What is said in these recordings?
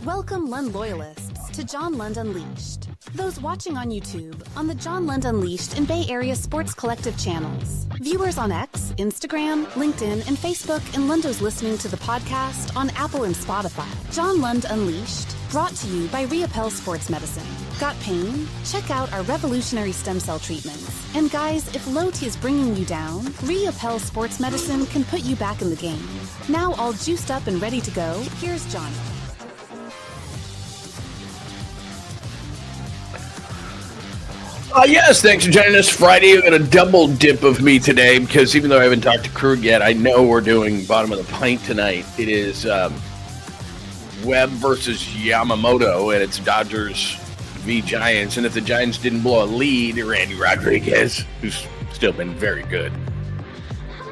Welcome Lund loyalists to John Lund Unleashed. Those watching on YouTube, on the John Lund Unleashed and Bay Area Sports Collective channels. Viewers on X, Instagram, LinkedIn, and Facebook, and Lundos listening to the podcast on Apple and Spotify. John Lund Unleashed, brought to you by Reapel Sports Medicine. Got pain? Check out our revolutionary stem cell treatments. And guys, if low T is bringing you down, Reapel Sports Medicine can put you back in the game. Now all juiced up and ready to go, here's Johnny. Yes, thanks for joining us Friday. We've got a double dip of me today because even though I haven't talked to Krug yet, I know we're doing bottom of the pint tonight. It is Webb versus Yamamoto, and it's Dodgers v. Giants. And if the Giants didn't blow a lead, Randy Rodriguez, who's still been very good.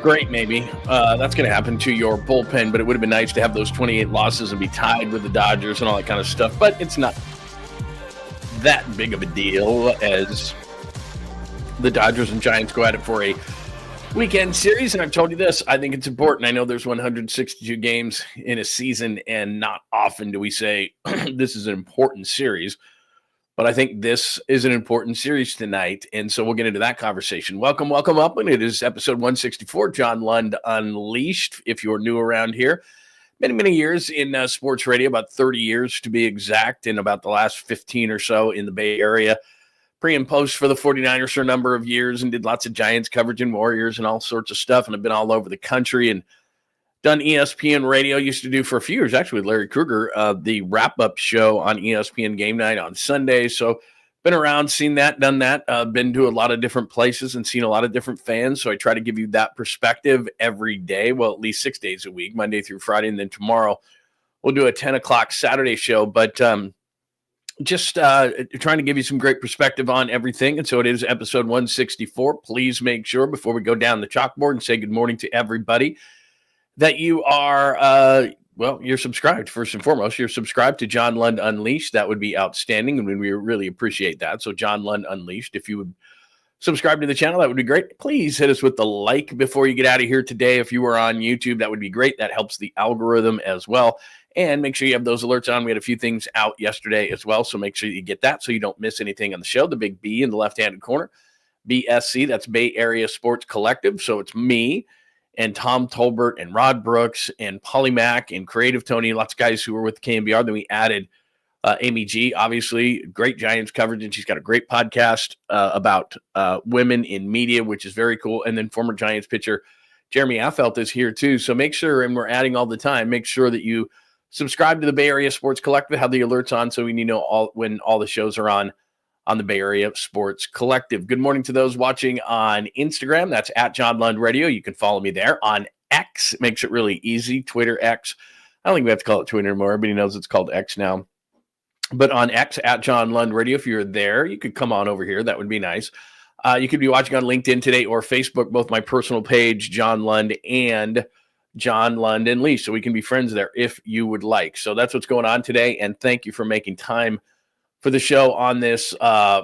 Great, maybe. That's going to happen to your bullpen, but it would have been nice to have those 28 losses and be tied with the Dodgers and all that kind of stuff. But it's not that big of a deal as the Dodgers and Giants go at it for a weekend series. And I've told you this, I think it's important. I know there's 162 games in a season, and not often do we say this is an important series, but I think this is an important series tonight. And so we'll get into that conversation. Welcome up. And it is episode 164, John Lund Unleashed. If you're new around here, many years in sports radio, about 30 years to be exact, and about the last 15 or so in the Bay Area. Pre and post for the 49ers for a number of years, and did lots of Giants coverage and Warriors and all sorts of stuff, and I've been all over the country and done ESPN radio. Used to do for a few years, actually, with Larry Krueger, the wrap-up show on ESPN Game Night on Sunday. So been around, seen that, done that, been to a lot of different places and seen a lot of different fans. So I try to give you that perspective every day, well, at least 6 days a week, Monday through Friday. And then tomorrow we'll do a 10 o'clock Saturday show. But just trying to give you some great perspective on everything. And so it is episode 164. Please make sure before we go down the chalkboard and say good morning to everybody that you are you're subscribed. First and foremost, you're subscribed to John Lund Unleashed. That would be outstanding, and we really appreciate that. So John Lund Unleashed, if you would subscribe to the channel, that would be great. Please hit us with the like before you get out of here today. If you were on YouTube, that would be great. That helps the algorithm as well. And make sure you have those alerts on. We had a few things out yesterday as well, so make sure you get that so you don't miss anything on the show. The big B in the left-handed corner, BSC, that's Bay Area Sports Collective. So it's me and Tom Tolbert and Rod Brooks and Polly Mack and Creative Tony, lots of guys who were with KMBR. Then we added Amy G, obviously, great Giants coverage, and she's got a great podcast about women in media, which is very cool. And then former Giants pitcher Jeremy Affeldt is here too. So make sure, and we're adding all the time, make sure that you subscribe to the Bay Area Sports Collective, have the alerts on so we know when all the shows are on the Bay Area Sports Collective. Good morning to those watching on Instagram. That's at John Lund Radio. You can follow me there. On X, it makes it really easy. Twitter, X. I don't think we have to call it Twitter anymore. Everybody knows it's called X now. But on X, at John Lund Radio, if you're there, you could come on over here. That would be nice. You could be watching on LinkedIn today or Facebook, both my personal page, John Lund, and John Lund and Lee. So we can be friends there if you would like. So that's what's going on today. And thank you for making time for the show on this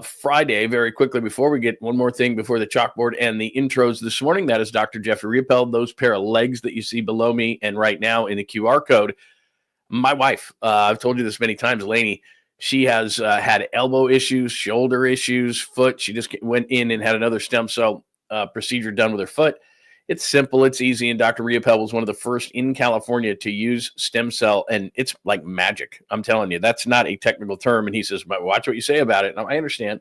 Friday. Very quickly, before we get one more thing before the chalkboard and the intros this morning, that is Dr. Jeffrey Riepel. Those pair of legs that you see below me and right now in the QR code. My wife, I've told you this many times, Lainey, she has had elbow issues, shoulder issues, foot. She just went in and had another stem cell procedure done with her foot. It's simple, it's easy, and Dr. Riepel was one of the first in California to use stem cell, and it's like magic. I'm telling you, that's not a technical term, and he says, but watch what you say about it. And I understand,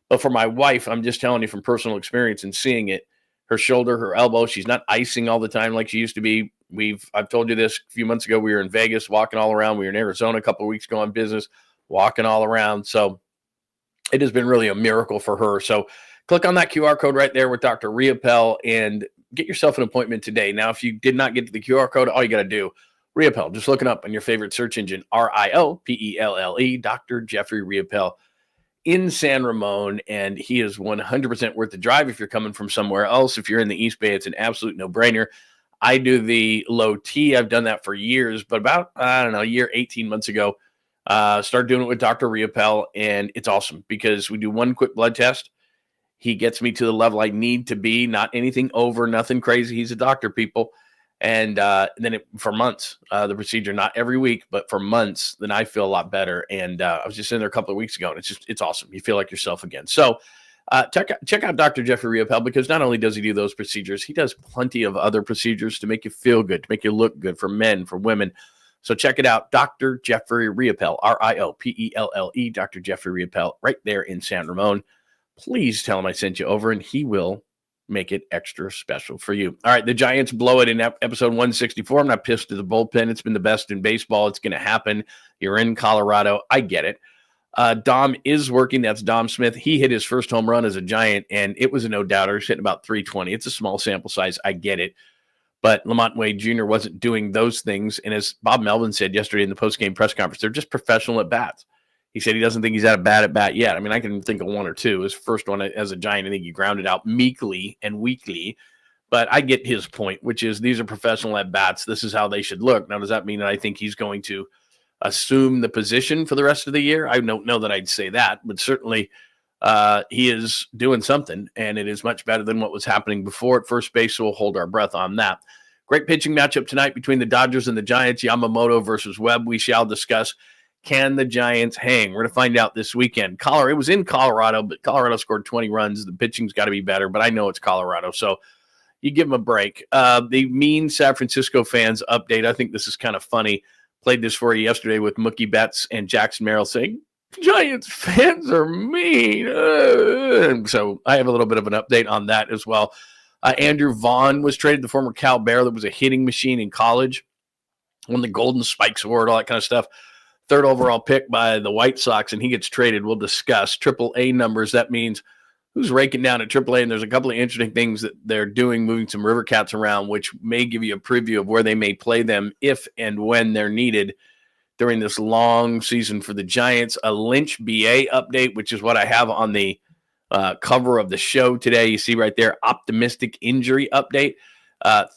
but for my wife, I'm just telling you from personal experience and seeing it, her shoulder, her elbow, she's not icing all the time like she used to be. I've told you this a few months ago, we were in Vegas walking all around. We were in Arizona a couple of weeks ago on business, walking all around. So it has been really a miracle for her. So click on that QR code right there with Dr. Riepel and get yourself an appointment today. Now, if you did not get to the QR code, all you got to do, Riepel, just looking up on your favorite search engine, Riopelle, Dr. Jeffrey Riepel in San Ramon, and he is 100% worth the drive if you're coming from somewhere else. If you're in the East Bay, it's an absolute no-brainer. I do the low T. I've done that for years, but about, a year, 18 months ago, started doing it with Dr. Riepel, and it's awesome because we do one quick blood test. He gets me to the level I need to be, not anything over, nothing crazy. He's a doctor, people. And then for months, the procedure, not every week, but for months, then I feel a lot better. And I was just in there a couple of weeks ago, and it's awesome. You feel like yourself again. So check out Dr. Jeffrey Riopel, because not only does he do those procedures, he does plenty of other procedures to make you feel good, to make you look good, for men, for women. So check it out, Dr. Jeffrey Riopel, Riopelle, Dr. Jeffrey Riopel, right there in San Ramon. Please tell him I sent you over, and he will make it extra special for you. All right, the Giants blow it in episode 164. I'm not pissed at the bullpen. It's been the best in baseball. It's going to happen. You're in Colorado. I get it. Dom is working. That's Dom Smith. He hit his first home run as a Giant, and it was a no-doubter. He's hitting about 320. It's a small sample size. I get it. But Lamont Wade Jr. wasn't doing those things. And as Bob Melvin said yesterday in the postgame press conference, they're just professional at-bats. He said he doesn't think he's had a bad at-bat yet. I mean, I can think of one or two. His first one as a Giant, I think he grounded out meekly and weakly. But I get his point, which is these are professional at-bats. This is how they should look. Now, does that mean that I think he's going to assume the position for the rest of the year? I don't know that I'd say that, but certainly he is doing something, and it is much better than what was happening before at first base, so we'll hold our breath on that. Great pitching matchup tonight between the Dodgers and the Giants, Yamamoto versus Webb. We shall discuss. Can the Giants hang? We're going to find out this weekend. It was in Colorado, but Colorado scored 20 runs. The pitching's got to be better, but I know it's Colorado, so you give them a break. The mean San Francisco fans update. I think this is kind of funny. Played this for you yesterday with Mookie Betts and Jackson Merrill saying, Giants fans are mean. So I have a little bit of an update on that as well. Andrew Vaughn was traded, the former Cal Bear that was a hitting machine in college, won the Golden Spikes Award, all that kind of stuff. Third overall pick by the White Sox, and he gets traded. We'll discuss AAA numbers. That means who's raking down at AAA, and there's a couple of interesting things that they're doing, moving some River Cats around, which may give you a preview of where they may play them if and when they're needed during this long season for the Giants. A Lynch BA update, which is what I have on the cover of the show today. You see right there, optimistic injury update.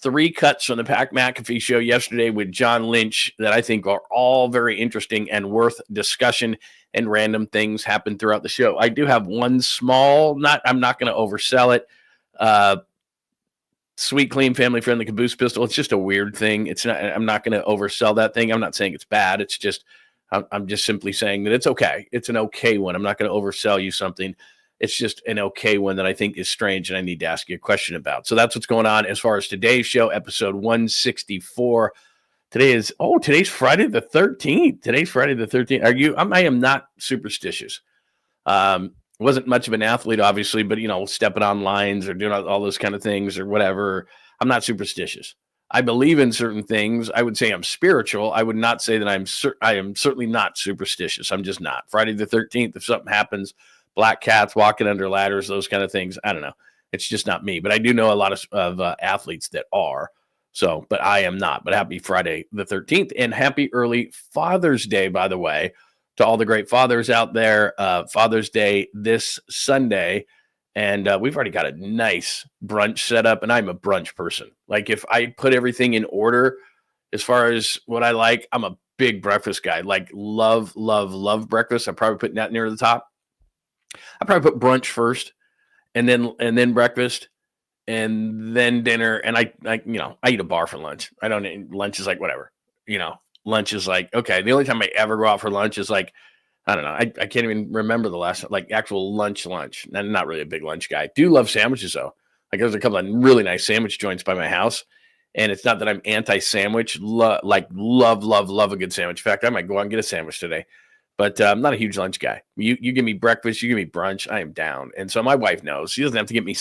3 cuts from the Pat McAfee show yesterday with John Lynch that I think are all very interesting and worth discussion, and random things happen throughout the show. I do have one small, I'm not going to oversell it. Sweet, clean, family-friendly caboose pistol. It's just a weird thing. I'm not going to oversell that thing. I'm not saying it's bad. It's just, I'm just simply saying that it's okay. It's an okay one. I'm not going to oversell you something. It's just an okay one that I think is strange and I need to ask you a question about. So that's what's going on as far as today's show, episode 164. Today's Friday the 13th. Today's Friday the 13th. I am not superstitious. Wasn't much of an athlete, obviously, but, stepping on lines or doing all those kind of things or whatever. I'm not superstitious. I believe in certain things. I would say I'm spiritual. I would not say that I am certainly not superstitious. I'm just not. Friday the 13th, if something happens, black cats walking under ladders, those kind of things, I don't know. It's just not me. But I do know a lot of athletes that are. So, but I am not. But happy Friday the 13th, and happy early Father's Day, by the way, to all the great fathers out there. Father's Day this Sunday. And we've already got a nice brunch set up, and I'm a brunch person. Like, if I put everything in order as far as what I like, I'm a big breakfast guy. Like, love breakfast. I'm probably putting that near the top. I probably put brunch first, and then breakfast, and then dinner. And I eat a bar for lunch. Lunch is like whatever. Lunch is like, okay. The only time I ever go out for lunch is like, I don't know. I can't even remember the last, like, actual lunch. I'm not really a big lunch guy. Do love sandwiches though. Like, there's a couple of really nice sandwich joints by my house, and it's not that I'm anti-sandwich. Love a good sandwich. In fact, I might go out and get a sandwich today. But I'm not a huge lunch guy. You give me breakfast, you give me brunch, I am down. And so my wife knows. She doesn't have to get me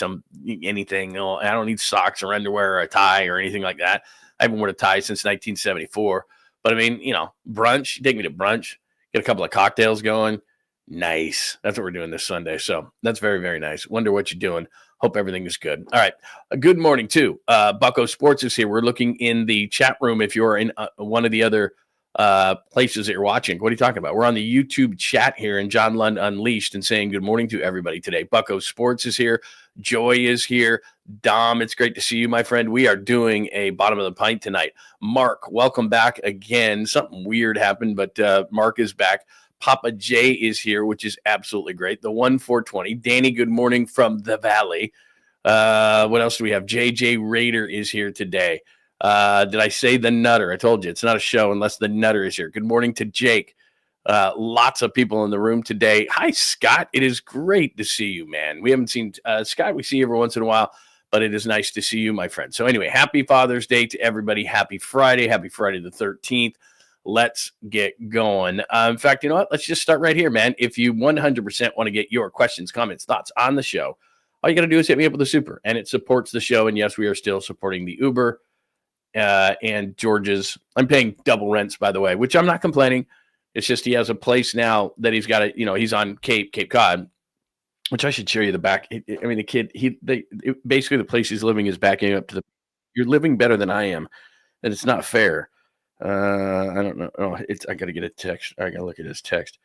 anything. I don't need socks or underwear or a tie or anything like that. I haven't worn a tie since 1974. But I mean, brunch, take me to brunch, get a couple of cocktails going. Nice. That's what we're doing this Sunday. So that's very, very nice. Wonder what you're doing. Hope everything is good. All right. Good morning, too. Bucko Sports is here. We're looking in the chat room if you're in one of the other places that you're watching. What are you talking about? We're on the YouTube chat here in John Lund Unleashed and saying good morning to everybody today. Bucko Sports is here. Joy is here. Dom, it's great to see you, my friend. We are doing a bottom of the pint tonight. Mark, welcome back again. Something weird happened, but Mark is back. Papa J is here, which is absolutely great. The 1420. Danny, good morning from the Valley. What else do we have? JJ Raider is here today. Did I say the Nutter? I told you it's not a show unless the Nutter is here. Good morning to Jake. Lots of people in the room today. Hi, Scott. It is great to see you, man. We haven't seen Scott. We see you every once in a while, but it is nice to see you, my friend. So anyway, happy Father's Day to everybody. Happy Friday. Happy Friday the 13th. Let's get going. In fact, you know what? Let's just start right here, man. If you 100% want to get your questions, comments, thoughts on the show, all you got to do is hit me up with a super, and it supports the show. And yes, we are still supporting the Uber and George's. I'm paying double rents, by the way, which I'm not complaining. It's just he has a place now that he's got he's on Cape Cod, which I should show you the back. The kid, basically the place he's living is backing up to you're living better than I am, and it's not fair. I don't know. Oh, I got to get a text. I got to look at his text.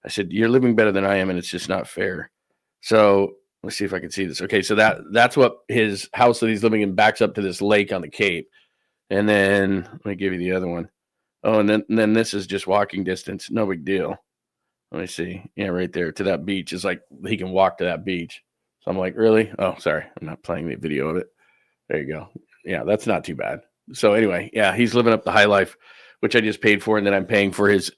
I said, you're living better than I am, and it's just not fair. So let's see if I can see this. Okay, so that's what his house that he's living in backs up to this lake on the Cape. And then let me give you the other one. Oh, and then this is just walking distance. No big deal. Let me see. Yeah, right there to that beach. It's like he can walk to that beach. So I'm like, really? Oh, sorry. I'm not playing the video of it. There you go. Yeah, that's not too bad. So anyway, yeah, he's living up the high life, which I just paid for. And then I'm paying for his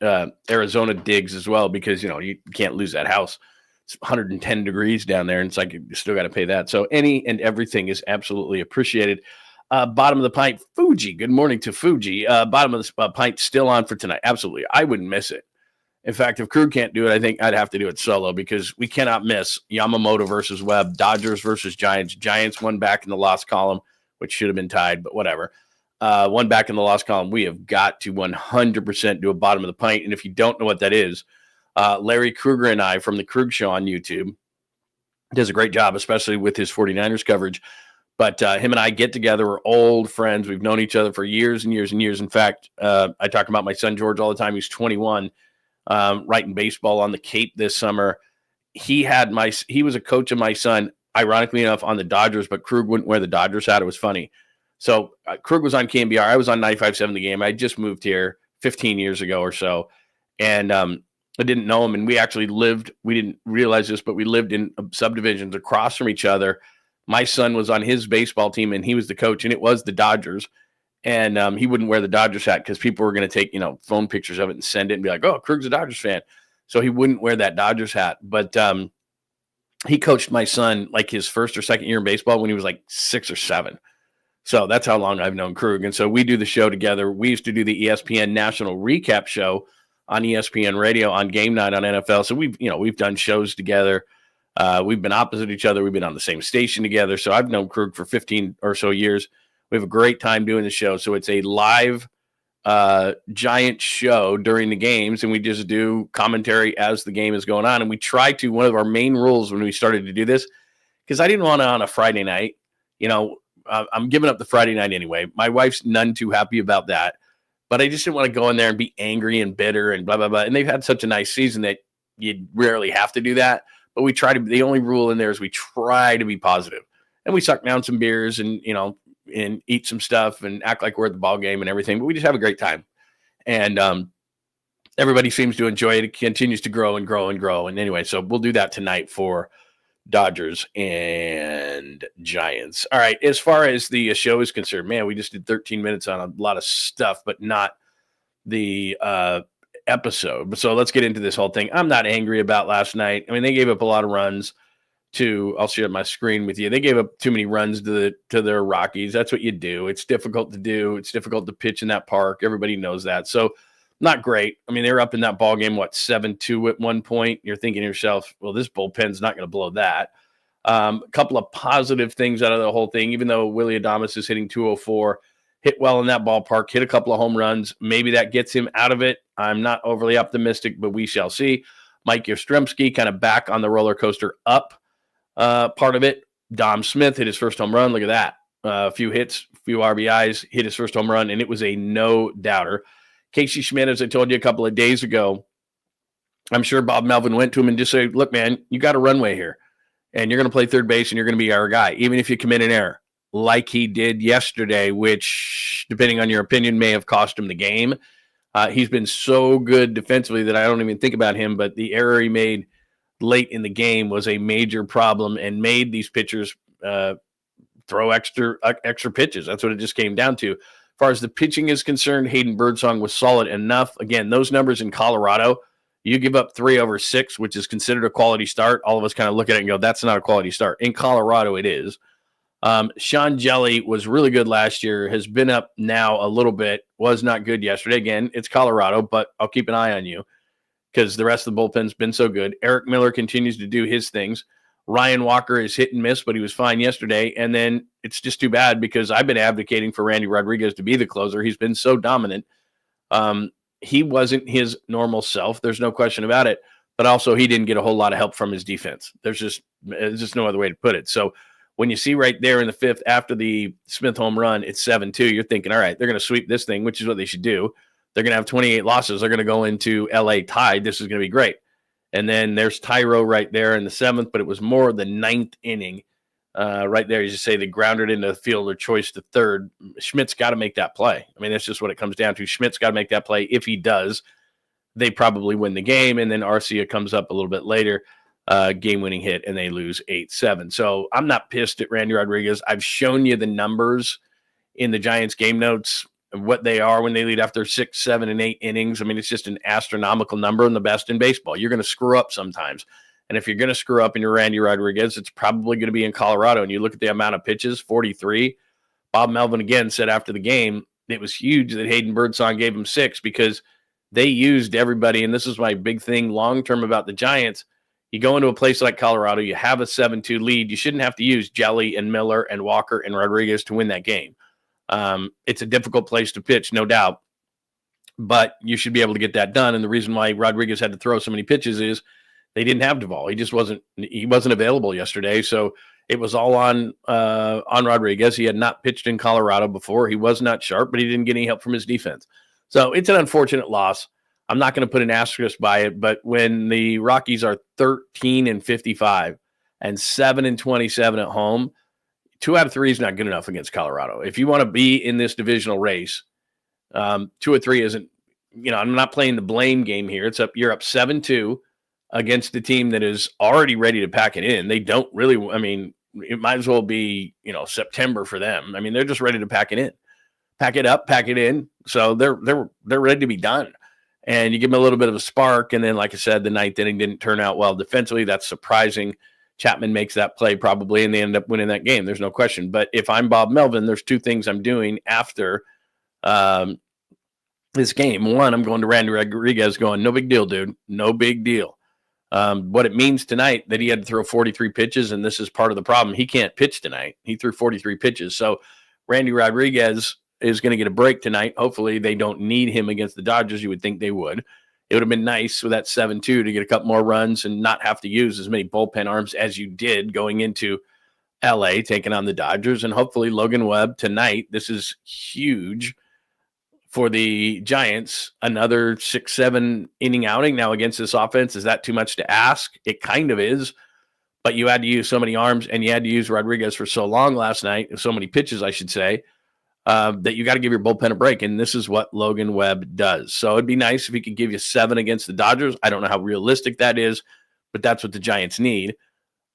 Arizona digs as well, because, you can't lose that house. It's 110 degrees down there. And it's like, you still got to pay that. So any and everything is absolutely appreciated. Bottom of the pint, Fuji. Good morning to Fuji. Bottom of the pint still on for tonight. Absolutely. I wouldn't miss it. In fact, if Krug can't do it, I think I'd have to do it solo, because we cannot miss Yamamoto versus Webb, Dodgers versus Giants. Giants one back in the loss column, which should have been tied, but whatever. One back in the loss column. We have got to 100% do a bottom of the pint. And if you don't know what that is, Larry Kruger and I from the Krug Show on YouTube does a great job, especially with his 49ers coverage. But him and I get together. We're old friends. We've known each other for years and years and years. In fact, I talk about my son George all the time. He's 21, writing baseball on the Cape this summer. He was a coach of my son, ironically enough, on the Dodgers, but Krug wouldn't wear the Dodgers hat. It was funny. So Krug was on KMBR. I was on 95.7 The Game. I just moved here 15 years ago or so. And I didn't know him. And we actually we didn't realize this, but we lived in subdivisions across from each other. My son was on his baseball team, and he was the coach, and it was the Dodgers. And he wouldn't wear the Dodgers hat because people were going to take, phone pictures of it and send it and be like, oh, Krug's a Dodgers fan. So he wouldn't wear that Dodgers hat. But he coached my son like his first or second year in baseball when he was like 6 or 7. So that's how long I've known Krug. And so we do the show together. We used to do the ESPN National Recap Show on ESPN Radio on Game Night on NFL. So we've done shows together. We've been opposite each other. We've been on the same station together. So I've known Krug for 15 or so years. We have a great time doing the show. So it's a live giant show during the games, and we just do commentary as the game is going on. And we try to, one of our main rules when we started to do this, because I didn't want to on a Friday night, I'm giving up the Friday night anyway. My wife's none too happy about that, but I just didn't want to go in there and be angry and bitter and blah, blah, blah. And they've had such a nice season that you rarely have to do that. But we try to, the only rule in there is we try to be positive, and we suck down some beers and, and eat some stuff and act like we're at the ball game and everything, but we just have a great time. And everybody seems to enjoy it. It continues to grow and grow and grow. And anyway, so we'll do that tonight for Dodgers and Giants. All right. As far as the show is concerned, man, we just did 13 minutes on a lot of stuff, but not the episode. So let's get into this whole thing. I'm not angry about last night. I mean, they gave up a lot of runs I'll share my screen with you. They gave up too many runs to their Rockies. That's what you do. It's difficult to do. It's difficult to pitch in that park. Everybody knows that. So not great. I mean, they were up in that ball game, 7-2 at one point. You're thinking to yourself, well, this bullpen's not going to blow that. A couple of positive things out of the whole thing, even though Willy Adames is hitting 204, hit well in that ballpark, hit a couple of home runs. Maybe that gets him out of it. I'm not overly optimistic, but we shall see. Mike Yastrzemski kind of back on the roller coaster up part of it. Dom Smith hit his first home run. Look at that. A few hits, a few RBIs, hit his first home run, and it was a no-doubter. Casey Schmidt, as I told you a couple of days ago, I'm sure Bob Melvin went to him and just said, look, man, you got a runway here, and you're going to play third base, and you're going to be our guy, even if you commit an error, like he did yesterday, which, depending on your opinion, may have cost him the game. He's been so good defensively that I don't even think about him, but the error he made late in the game was a major problem and made these pitchers throw extra pitches. That's what it just came down to. far as the pitching is concerned, Hayden Birdsong was solid enough. Again, those numbers in Colorado, you give up 3 over 6, which is considered a quality start. All of us kind of look at it and go, that's not a quality start. In Colorado, it is. Sean Jelly was really good last year, has been up now a little bit, was not good yesterday. Again, it's Colorado, but I'll keep an eye on you because the rest of the bullpen's been so good. Eric Miller continues to do his things. Ryan Walker is hit and miss, but he was fine yesterday. And then it's just too bad because I've been advocating for Randy Rodriguez to be the closer. He's been so dominant. He wasn't his normal self. There's no question about it. But also he didn't get a whole lot of help from his defense. There's just no other way to put it. So when you see right there in the 5th after the Smith home run, it's 7-2, you're thinking, all right, they're going to sweep this thing, which is what they should do. They're going to have 28 losses. They're going to go into L.A. tied. This is going to be great. And then there's Tyro right there in the 7th, but it was more the 9th inning. Right there, you just say they grounded into the field or choice to third. Schmidt's got to make that play. I mean, that's just what it comes down to. Schmidt's got to make that play. If he does, they probably win the game. And then Arcia comes up a little bit later, game-winning hit, and they lose 8-7. So I'm not pissed at Randy Rodriguez. I've shown you the numbers in the Giants game notes, what they are when they lead after 6, 7, and 8 innings. I mean, it's just an astronomical number and the best in baseball. You're going to screw up sometimes. And if you're going to screw up and you're Randy Rodriguez, it's probably going to be in Colorado. And you look at the amount of pitches, 43. Bob Melvin again said after the game, it was huge that Hayden Birdsong gave him 6 because they used everybody. And this is my big thing long-term about the Giants. You go into a place like Colorado, you have a 7-2 lead. You shouldn't have to use Jelly and Miller and Walker and Rodriguez to win that game. It's a difficult place to pitch, no doubt, but you should be able to get that done. And the reason why Rodriguez had to throw so many pitches is they didn't have Duvall. He wasn't available yesterday. So it was all on Rodriguez. He had not pitched in Colorado before. He was not sharp, but he didn't get any help from his defense. So it's an unfortunate loss. I'm not going to put an asterisk by it, but when the Rockies are 13-55 and 7-27 at home, 2 out of 3 is not good enough against Colorado. If you want to be in this divisional race, 2 or 3 isn't, I'm not playing the blame game here. You're up 7-2 against a team that is already ready to pack it in. They don't really, it might as well be, September for them. I mean, they're just ready to pack it in, pack it up, pack it in. So they're ready to be done. And you give them a little bit of a spark. And then, like I said, the 9th inning didn't turn out well defensively. That's surprising. Chapman makes that play probably, and they end up winning that game. There's no question. But if I'm Bob Melvin, there's 2 things I'm doing after this game. One, I'm going to Randy Rodriguez going, no big deal, dude. No big deal. What it means tonight that he had to throw 43 pitches, and this is part of the problem. He can't pitch tonight. He threw 43 pitches. So Randy Rodriguez is going to get a break tonight. Hopefully they don't need him against the Dodgers. You would think they would. It would have been nice with that 7-2 to get a couple more runs and not have to use as many bullpen arms as you did going into L.A., taking on the Dodgers. And hopefully Logan Webb tonight, this is huge for the Giants, another 6-7 inning outing now against this offense. Is that too much to ask? It kind of is. But you had to use so many arms, and you had to use Rodriguez for so long last night, so many pitches, I should say, that you got to give your bullpen a break, and this is what Logan Webb does. So it'd be nice if he could give you 7 against the Dodgers. I don't know how realistic that is, but that's what the Giants need.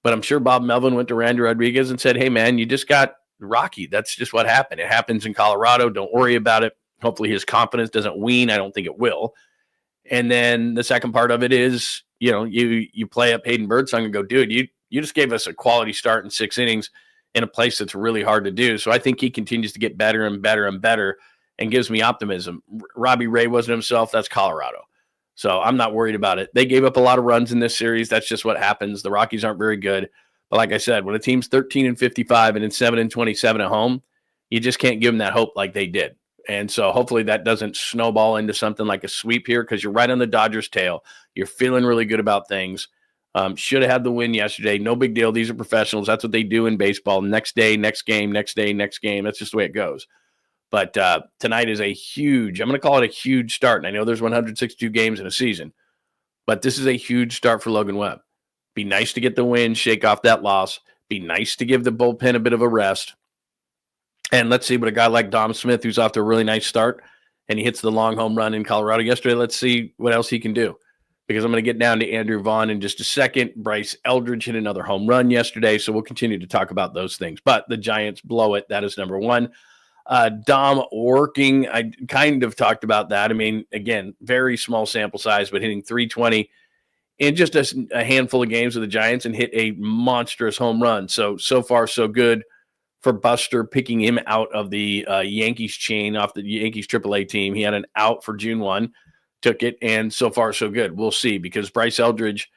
But I'm sure Bob Melvin went to Randy Rodriguez and said, hey, man, you just got rocky. That's just what happened. It happens in Colorado. Don't worry about it. Hopefully his confidence doesn't wean. I don't think it will. And then the second part of it is, you play up Hayden Birdsong and go, dude, you just gave us a quality start in 6 innings in a place that's really hard to do. So I think he continues to get better and better and better and gives me optimism. Robbie Ray wasn't himself. That's Colorado. So I'm not worried about it. They gave up a lot of runs in this series. That's just what happens. The Rockies aren't very good. But like I said, when a team's 13-55 and then 7-27 at home, you just can't give them that hope like they did. And so hopefully that doesn't snowball into something like a sweep here because you're right on the Dodgers' tail. You're feeling really good about things. Should have had the win yesterday. No big deal. These are professionals. That's what they do in baseball. Next day, next game, next day, next game. That's just the way it goes. But tonight is a huge, I'm going to call it a huge start. And I know there's 162 games in a season, but this is a huge start for Logan Webb. Be nice to get the win, shake off that loss. Be nice to give the bullpen a bit of a rest. And let's see what a guy like Dom Smith, who's off to a really nice start, and he hits the long home run in Colorado yesterday. Let's see what else he can do. Because I'm going to get down to Andrew Vaughn in just a second. Bryce Eldridge hit another home run yesterday, so we'll continue to talk about those things. But the Giants blow it. That is number one. Dom working, I kind of talked about that. I mean, again, very small sample size, but hitting 320 in just a handful of games with the Giants and hit a monstrous home run. So far, so good for Buster, picking him out of the Yankees chain off the Yankees AAA team. He had an out for June 1, took it, and so far, so good. We'll see, because Bryce Eldridge,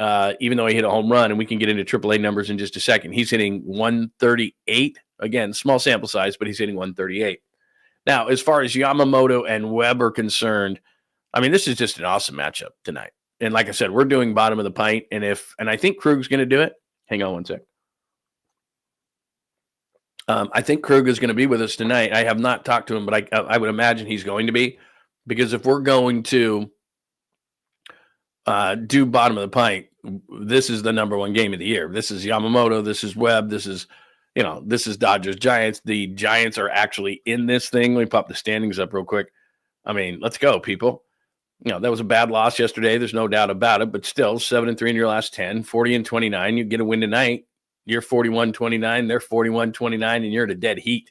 even though he hit a home run, and we can get into AAA numbers in just a second, he's hitting 138. Again, small sample size, but he's hitting 138. Now, as far as Yamamoto and Webb are concerned, I mean, this is just an awesome matchup tonight. And like I said, we're doing bottom of the pint, and I think Krug's going to do it. Hang on one sec. I think Krug is going to be with us tonight. I have not talked to him, but I would imagine he's going to be, because if we're going to do bottom of the pint, this is the number one game of the year. This is Yamamoto. This is Webb. This is Dodgers Giants. The Giants are actually in this thing. Let me pop the standings up real quick. I mean, let's go, people. That was a bad loss yesterday. There's no doubt about it, but still 7-3 in your last 10, 40-29. You get a win tonight. You're 41-29. They're 41-29, and you're at a dead heat.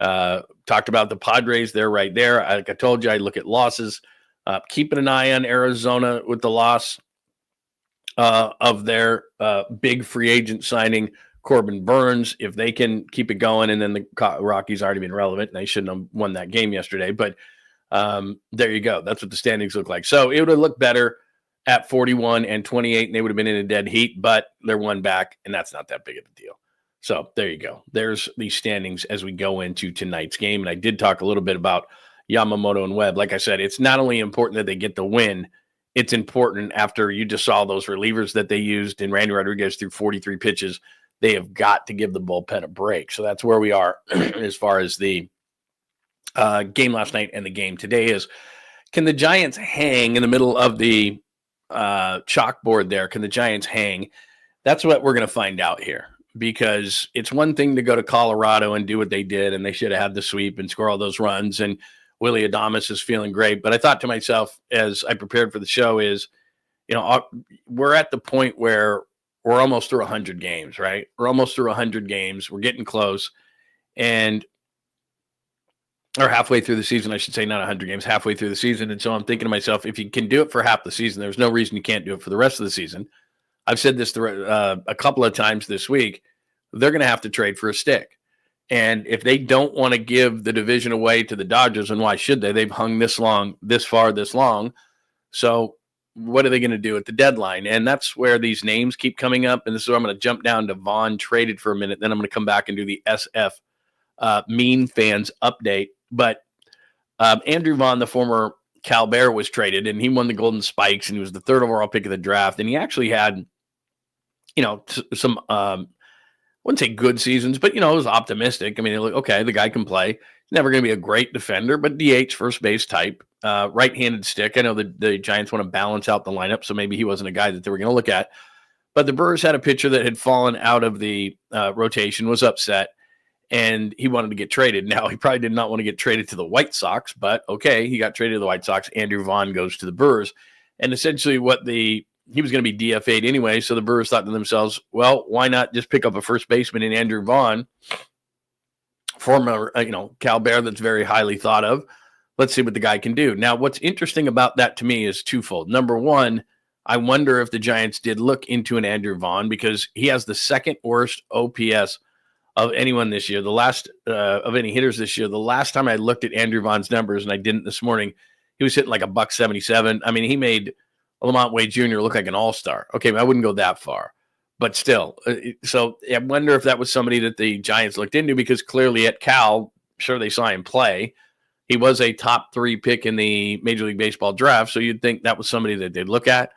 Talked about the Padres. They're right there. Like I told you, I look at losses. Keeping an eye on Arizona with the loss of their big free agent signing, Corbin Burns. If they can keep it going, and then the Rockies already been relevant, and they shouldn't have won that game yesterday. But there you go. That's what the standings look like. So it would have looked better at 41-28, and they would have been in a dead heat, but they're one back, and that's not that big of a deal. So there you go. There's the standings as we go into tonight's game. And I did talk a little bit about Yamamoto and Webb. Like I said, it's not only important that they get the win, it's important after you just saw those relievers that they used, and Randy Rodriguez threw 43 pitches. They have got to give the bullpen a break. So that's where we are as far as the game last night and the game today is. Can the Giants hang in the middle of the chalkboard there? Can the Giants hang? That's what we're going to find out here, because it's one thing to go to Colorado and do what they did, and they should have had the sweep and score all those runs, and Willie Adames is feeling great. But I thought to myself as I prepared for the show is, we're at the point where we're almost through 100 games, right? We're almost through 100 games. We're getting close, or halfway through the season, I should say, not 100 games, halfway through the season. And so I'm thinking to myself, if you can do it for half the season, there's no reason you can't do it for the rest of the season. I've said this a couple of times this week. They're going to have to trade for a stick. And if they don't want to give the division away to the Dodgers, and why should they? They've hung this long. So what are they going to do at the deadline? And that's where these names keep coming up. And this is where I'm going to jump down to Vaughn traded for a minute. Then I'm going to come back and do the SF Mean Fans update. But Andrew Vaughn, the former Cal Bear, was traded, and he won the Golden Spikes, and he was the third overall pick of the draft. And he actually had, some, I wouldn't say good seasons, but, it was optimistic. I mean, okay, the guy can play. He's never going to be a great defender, but DH, first base type, right-handed stick. I know the Giants want to balance out the lineup, so maybe he wasn't a guy that they were going to look at. But the Brewers had a pitcher that had fallen out of the rotation, was upset, and he wanted to get traded. Now, he probably did not want to get traded to the White Sox, but okay, he got traded to the White Sox. Andrew Vaughn goes to the Brewers. And essentially he was going to be DFA'd anyway, so the Brewers thought to themselves, well, why not just pick up a first baseman in Andrew Vaughn, former Cal Bear that's very highly thought of. Let's see what the guy can do. Now, what's interesting about that to me is twofold. Number one, I wonder if the Giants did look into an Andrew Vaughn, because he has the second worst OPS of anyone this year, the last of any hitters this year. The last time I looked at Andrew Vaughn's numbers, and I didn't this morning, he was hitting like $177. I mean, he made Lamont Wade Jr. look like an all-star. Okay, I wouldn't go that far, but still. So I wonder if that was somebody that the Giants looked into, because clearly at Cal, sure, they saw him play. He was a top 3 pick in the Major League Baseball draft, so you'd think that was somebody that they'd look at.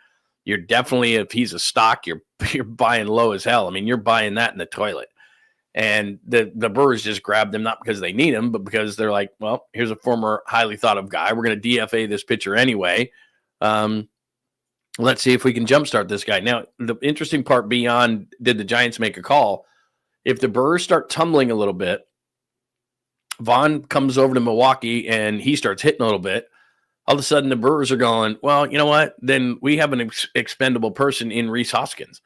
You're definitely, if he's a stock, you're buying low as hell. I mean, you're buying that in the toilet. And the Brewers just grabbed him, not because they need him, but because they're like, well, here's a former highly thought of guy. We're going to DFA this pitcher anyway. Let's see if we can jumpstart this guy. Now, the interesting part beyond did the Giants make a call, if the Brewers start tumbling a little bit, Vaughn comes over to Milwaukee and he starts hitting a little bit, all of a sudden the Brewers are going, well, you know what? Then we have an expendable person in Rhys Hoskins.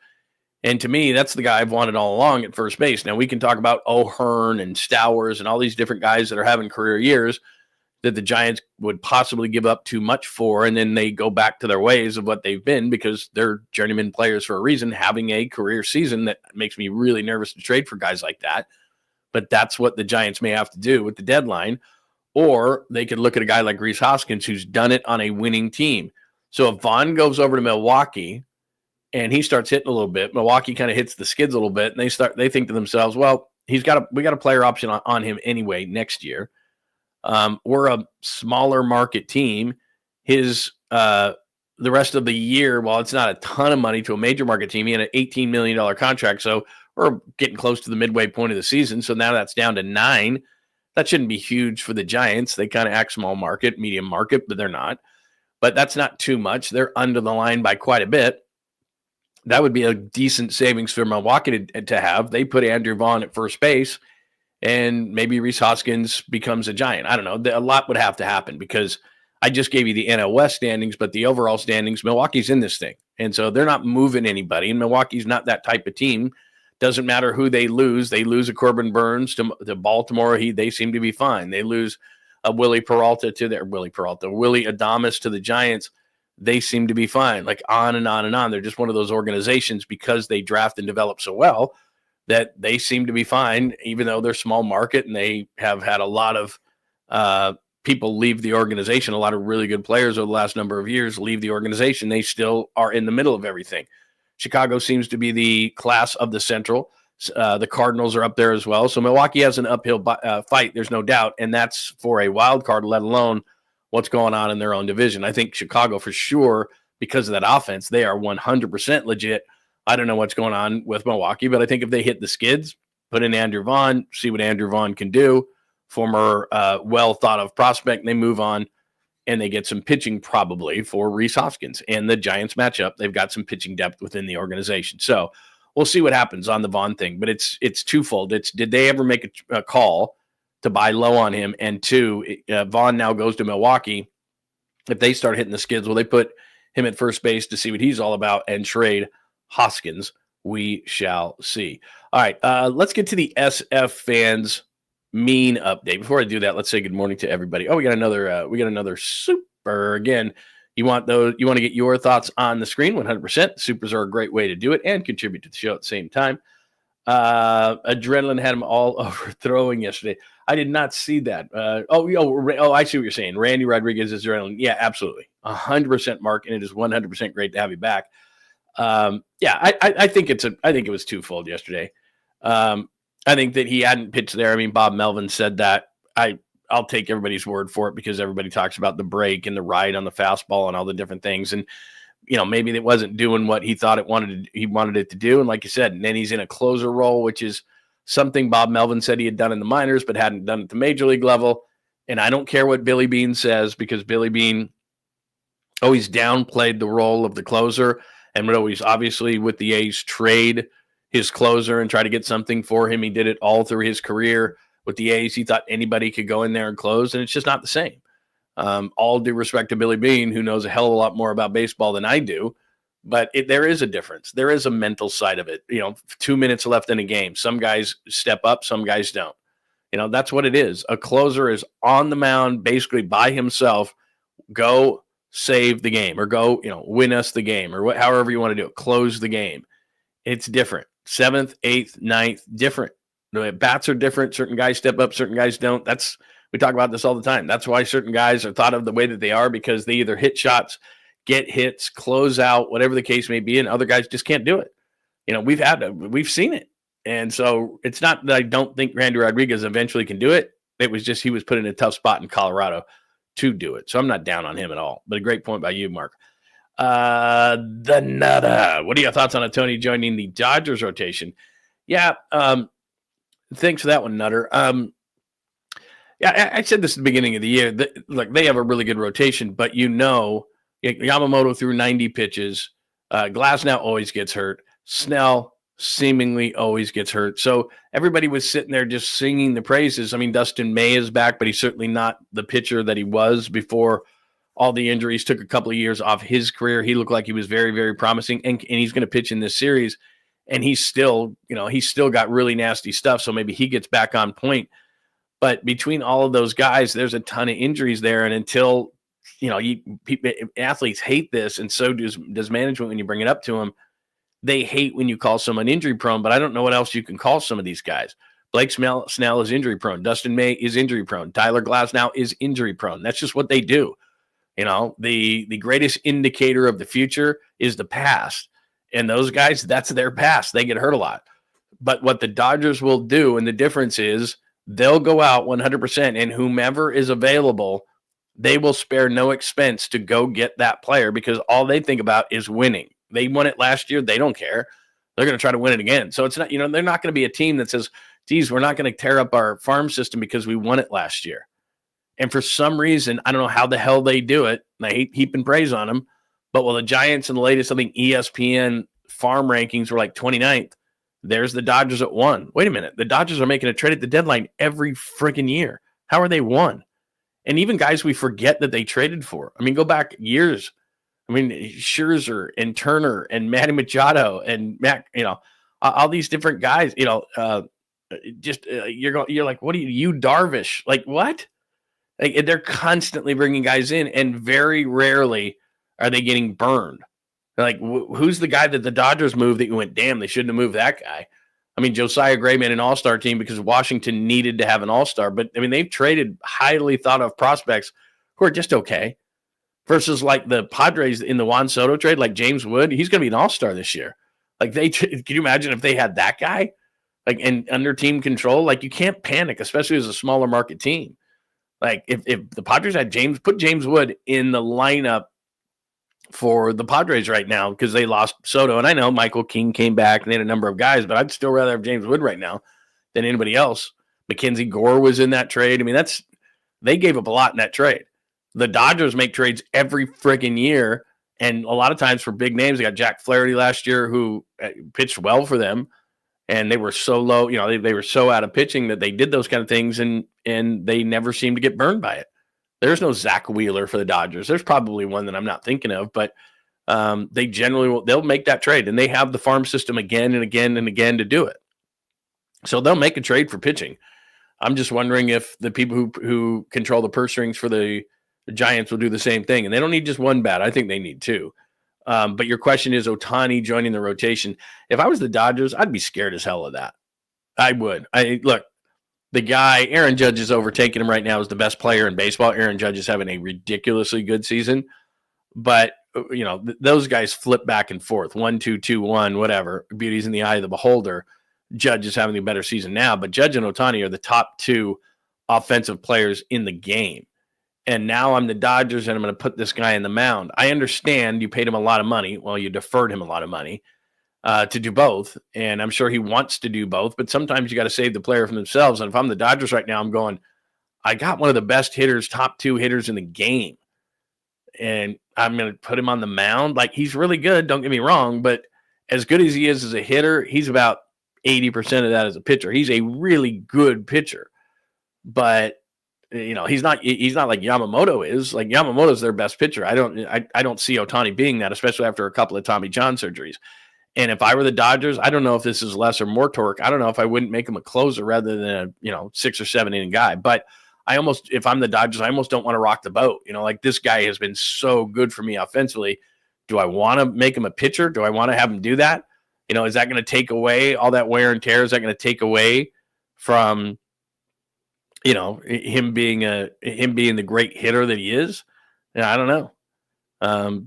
And to me, that's the guy I've wanted all along at first base. Now, we can talk about O'Hearn and Stowers and all these different guys that are having career years that the Giants would possibly give up too much for, and then they go back to their ways of what they've been because they're journeyman players for a reason, having a career season that makes me really nervous to trade for guys like that. But that's what the Giants may have to do with the deadline. Or they could look at a guy like Rhys Hoskins who's done it on a winning team. So if Vaughn goes over to Milwaukee and he starts hitting a little bit, Milwaukee kind of hits the skids a little bit, and they think to themselves, well, we got a player option on him anyway next year. We're a smaller market team. The rest of the year, while it's not a ton of money to a major market team, he had an $18 million contract. So we're getting close to the midway point of the season. So now that's down to $9 million. That shouldn't be huge for the Giants. They kind of act small market, medium market, but they're not. But that's not too much. They're under the line by quite a bit. That would be a decent savings for Milwaukee to have. They put Andrew Vaughn at first base, and maybe Rhys Hoskins becomes a Giant. I don't know. A lot would have to happen because I just gave you the NL West standings, but the overall standings, Milwaukee's in this thing. And so they're not moving anybody, and Milwaukee's not that type of team. Doesn't matter who they lose. They lose a Corbin Burns to Baltimore. They seem to be fine. They lose a Willie Adames to the Giants. They seem to be fine. Like on and on and on. They're just one of those organizations because they draft and develop so well that they seem to be fine, even though they're small market and they have had a lot of people leave the organization. A lot of really good players over the last number of years leave the organization. They still are in the middle of everything. Chicago seems to be the class of the Central. The Cardinals are up there as well. So Milwaukee has an uphill fight, there's no doubt, and that's for a wild card, let alone what's going on in their own division. I think Chicago for sure, because of that offense, they are 100% legit. I don't know what's going on with Milwaukee, but I think if they hit the skids, put in Andrew Vaughn, see what Andrew Vaughn can do, former well-thought-of prospect, and they move on. And they get some pitching probably for Rhys Hoskins. And the Giants matchup, they've got some pitching depth within the organization. So we'll see what happens on the Vaughn thing. But it's twofold. Did they ever make a call to buy low on him? And two, Vaughn now goes to Milwaukee. If they start hitting the skids, will they put him at first base to see what he's all about and trade Hoskins? We shall see. All right, let's get to the SF fans mean update. Before I do that, let's say good morning to everybody. Oh, we got another super again. You want to get your thoughts on the screen? 100%. Supers are a great way to do it and contribute to the show at the same time. Adrenaline had him all overthrowing yesterday. I did not see that. I see what you're saying. Randy Rodriguez is adrenaline. Yeah, absolutely. 100%, Mark, and it is 100% great to have you back. I think it was twofold yesterday. I think that he hadn't pitched there. I mean, Bob Melvin said that. I'll take everybody's word for it because everybody talks about the break and the ride on the fastball and all the different things. And, maybe it wasn't doing what he thought he wanted it to do. And like you said, and then he's in a closer role, which is something Bob Melvin said he had done in the minors, but hadn't done at the major league level. And I don't care what Billy Beane says because Billy Beane always downplayed the role of the closer and would always, obviously, with the A's, trade his closer and try to get something for him. He did it all through his career with the A's. He thought anybody could go in there and close, and it's just not the same. All due respect to Billy Beane, who knows a hell of a lot more about baseball than I do, but there is a difference. There is a mental side of it. 2 minutes left in a game. Some guys step up, some guys don't. That's what it is. A closer is on the mound basically by himself. Go save the game or go, win us the game or however you want to do it. Close the game. It's different. 7th, 8th, 9th, different. The bats are different. Certain guys step up, certain guys don't. We talk about this all the time. That's why certain guys are thought of the way that they are because they either hit shots, get hits, close out, whatever the case may be, and other guys just can't do it. We've seen it. And so it's not that I don't think Randy Rodriguez eventually can do it. It was just he was put in a tough spot in Colorado to do it. So I'm not down on him at all. But a great point by you, Mark. The Nutter. What are your thoughts on Tony joining the Dodgers rotation? Yeah, thanks for that one, Nutter. I said this at the beginning of the year. They have a really good rotation, but Yamamoto threw 90 pitches. Glasnow always gets hurt. Snell seemingly always gets hurt. So everybody was sitting there just singing the praises. I mean, Dustin May is back, but he's certainly not the pitcher that he was before all the injuries took a couple of years off his career. He looked like he was very, very promising, and he's going to pitch in this series. and he's still got really nasty stuff. So maybe he gets back on point. But between all of those guys, there's a ton of injuries there. And until, athletes hate this, and so does management when you bring it up to them. They hate when you call someone injury prone, but I don't know what else you can call some of these guys. Blake Snell is injury prone. Dustin May is injury prone. Tyler Glasnow is injury prone. That's just what they do. The greatest indicator of the future is the past. And those guys, that's their past. They get hurt a lot. But what the Dodgers will do, and the difference is, they'll go out 100%, and whomever is available, they will spare no expense to go get that player because all they think about is winning. They won it last year. They don't care. They're going to try to win it again. So it's not, they're not going to be a team that says, geez, we're not going to tear up our farm system because we won it last year. And for some reason, I don't know how the hell they do it. And I hate heaping praise on them. But while the Giants in the latest, I think ESPN farm rankings were like 29th, there's the Dodgers at 1. Wait a minute. The Dodgers are making a trade at the deadline every freaking year. How are they 1? And even guys we forget that they traded for. I mean, go back years. I mean, Scherzer and Turner and Manny Machado and Matt, all these different guys, you're like, what are you Darvish? Like, what? Like, they're constantly bringing guys in, and very rarely are they getting burned. Like, who's the guy that the Dodgers moved that you went, damn, they shouldn't have moved that guy? I mean, Josiah Gray made an all-star team because Washington needed to have an all-star. But, I mean, they've traded highly thought-of prospects who are just okay. Versus, like, the Padres in the Juan Soto trade, like James Wood, he's going to be an all-star this year. Like, can you imagine if they had that guy? Like, and under team control? Like, you can't panic, especially as a smaller market team. Like, if the Padres had put James Wood in the lineup for the Padres right now because they lost Soto. And I know Michael King came back and they had a number of guys, but I'd still rather have James Wood right now than anybody else. Mackenzie Gore was in that trade. I mean, they gave up a lot in that trade. The Dodgers make trades every friggin' year, and a lot of times for big names. They got Jack Flaherty last year who pitched well for them, and they were so low, they were so out of pitching that they did those kind of things, and they never seemed to get burned by it. There's no Zach Wheeler for the Dodgers. There's probably one that I'm not thinking of, but they generally they'll make that trade, and they have the farm system again and again and again to do it. So they'll make a trade for pitching. I'm just wondering if the people who control the purse strings for the Giants will do the same thing, and they don't need just one bat. I think they need two. But your question is Ohtani joining the rotation. If I was the Dodgers, I'd be scared as hell of that. I would. Look. The guy, Aaron Judge, is overtaking him right now as the best player in baseball. Aaron Judge is having a ridiculously good season. But, those guys flip back and forth. 1-2, 2-1, whatever. Beauty's in the eye of the beholder. Judge is having a better season now. But Judge and Ohtani are the top two offensive players in the game. And now I'm the Dodgers, and I'm going to put this guy in the mound. I understand you paid him a lot of money. Well, you deferred him a lot of money. To do both, and I'm sure he wants to do both, but sometimes you got to save the player from themselves. And if I'm the Dodgers right now, I'm going, I got one of the best hitters, top 2 hitters in the game, and I'm going to put him on the mound. Like, he's really good, don't get me wrong, but as good as he is as a hitter, he's about 80% of that as a pitcher. He's a really good pitcher, but he's not like Yamamoto is. Like, Yamamoto's their best pitcher. I don't see Ohtani being that, especially after a couple of Tommy John surgeries. And if I were the Dodgers, I don't know if this is less or more torque. I don't know if I wouldn't make him a closer rather than a 6 or 7 inning guy. But if I'm the Dodgers, I almost don't want to rock the boat. Like, this guy has been so good for me offensively. Do I want to make him a pitcher? Do I want to have him do that? Is that going to take away all that wear and tear? Is that going to take away from, him being the great hitter that he is? I don't know.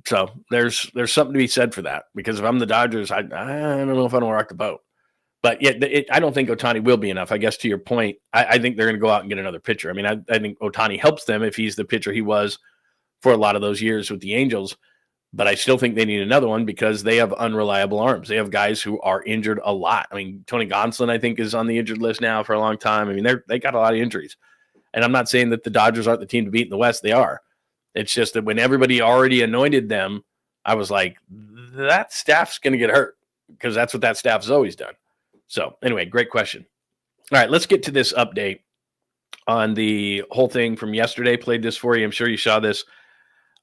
So there's something to be said for that, because if I'm the Dodgers, I don't know if I don't rock the boat, but yeah, I don't think Ohtani will be enough. I guess to your point, I think they're going to go out and get another pitcher. I mean, I think Ohtani helps them if he's the pitcher he was for a lot of those years with the Angels, but I still think they need another one because they have unreliable arms. They have guys who are injured a lot. I mean, Tony Gonsolin, I think, is on the injured list now for a long time. I mean, they got a lot of injuries, and I'm not saying that the Dodgers aren't the team to beat in the West. They are. It's just that when everybody already anointed them, I was like, that staff's going to get hurt, because that's what that staff has always done. So anyway, great question. All right, let's get to this update on the whole thing from yesterday. Played this for you. I'm sure you saw this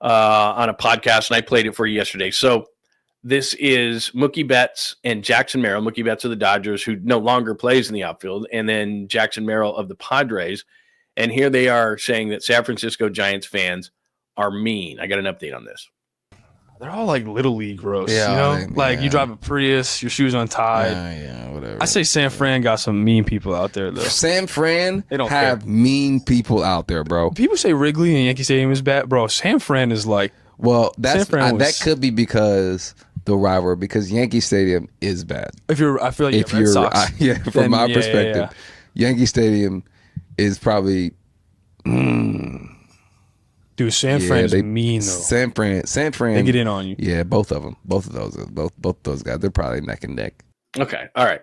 on a podcast, and I played it for you yesterday. So This is Mookie Betts and Jackson Merrill. Mookie Betts of the Dodgers, who no longer plays in the outfield, and then Jackson Merrill of the Padres. And here they are saying that San Francisco Giants fans are mean. I got an update on this. They're all like little league gross, Like you drive a Prius, your shoes untied. Whatever. I say San Fran got some mean people out there, though. San Fran they don't have care. Mean people out there, bro. People say Wrigley and Yankee Stadium is bad, bro. San Fran is like, well, that could be because the rivalry, because Yankee Stadium is bad. I feel like Red Sox. From my perspective, Yankee Stadium is probably. Dude, San Fran is mean though. San Fran, they get in on you. Yeah, both of them, both those guys, they're probably neck and neck. Okay, all right.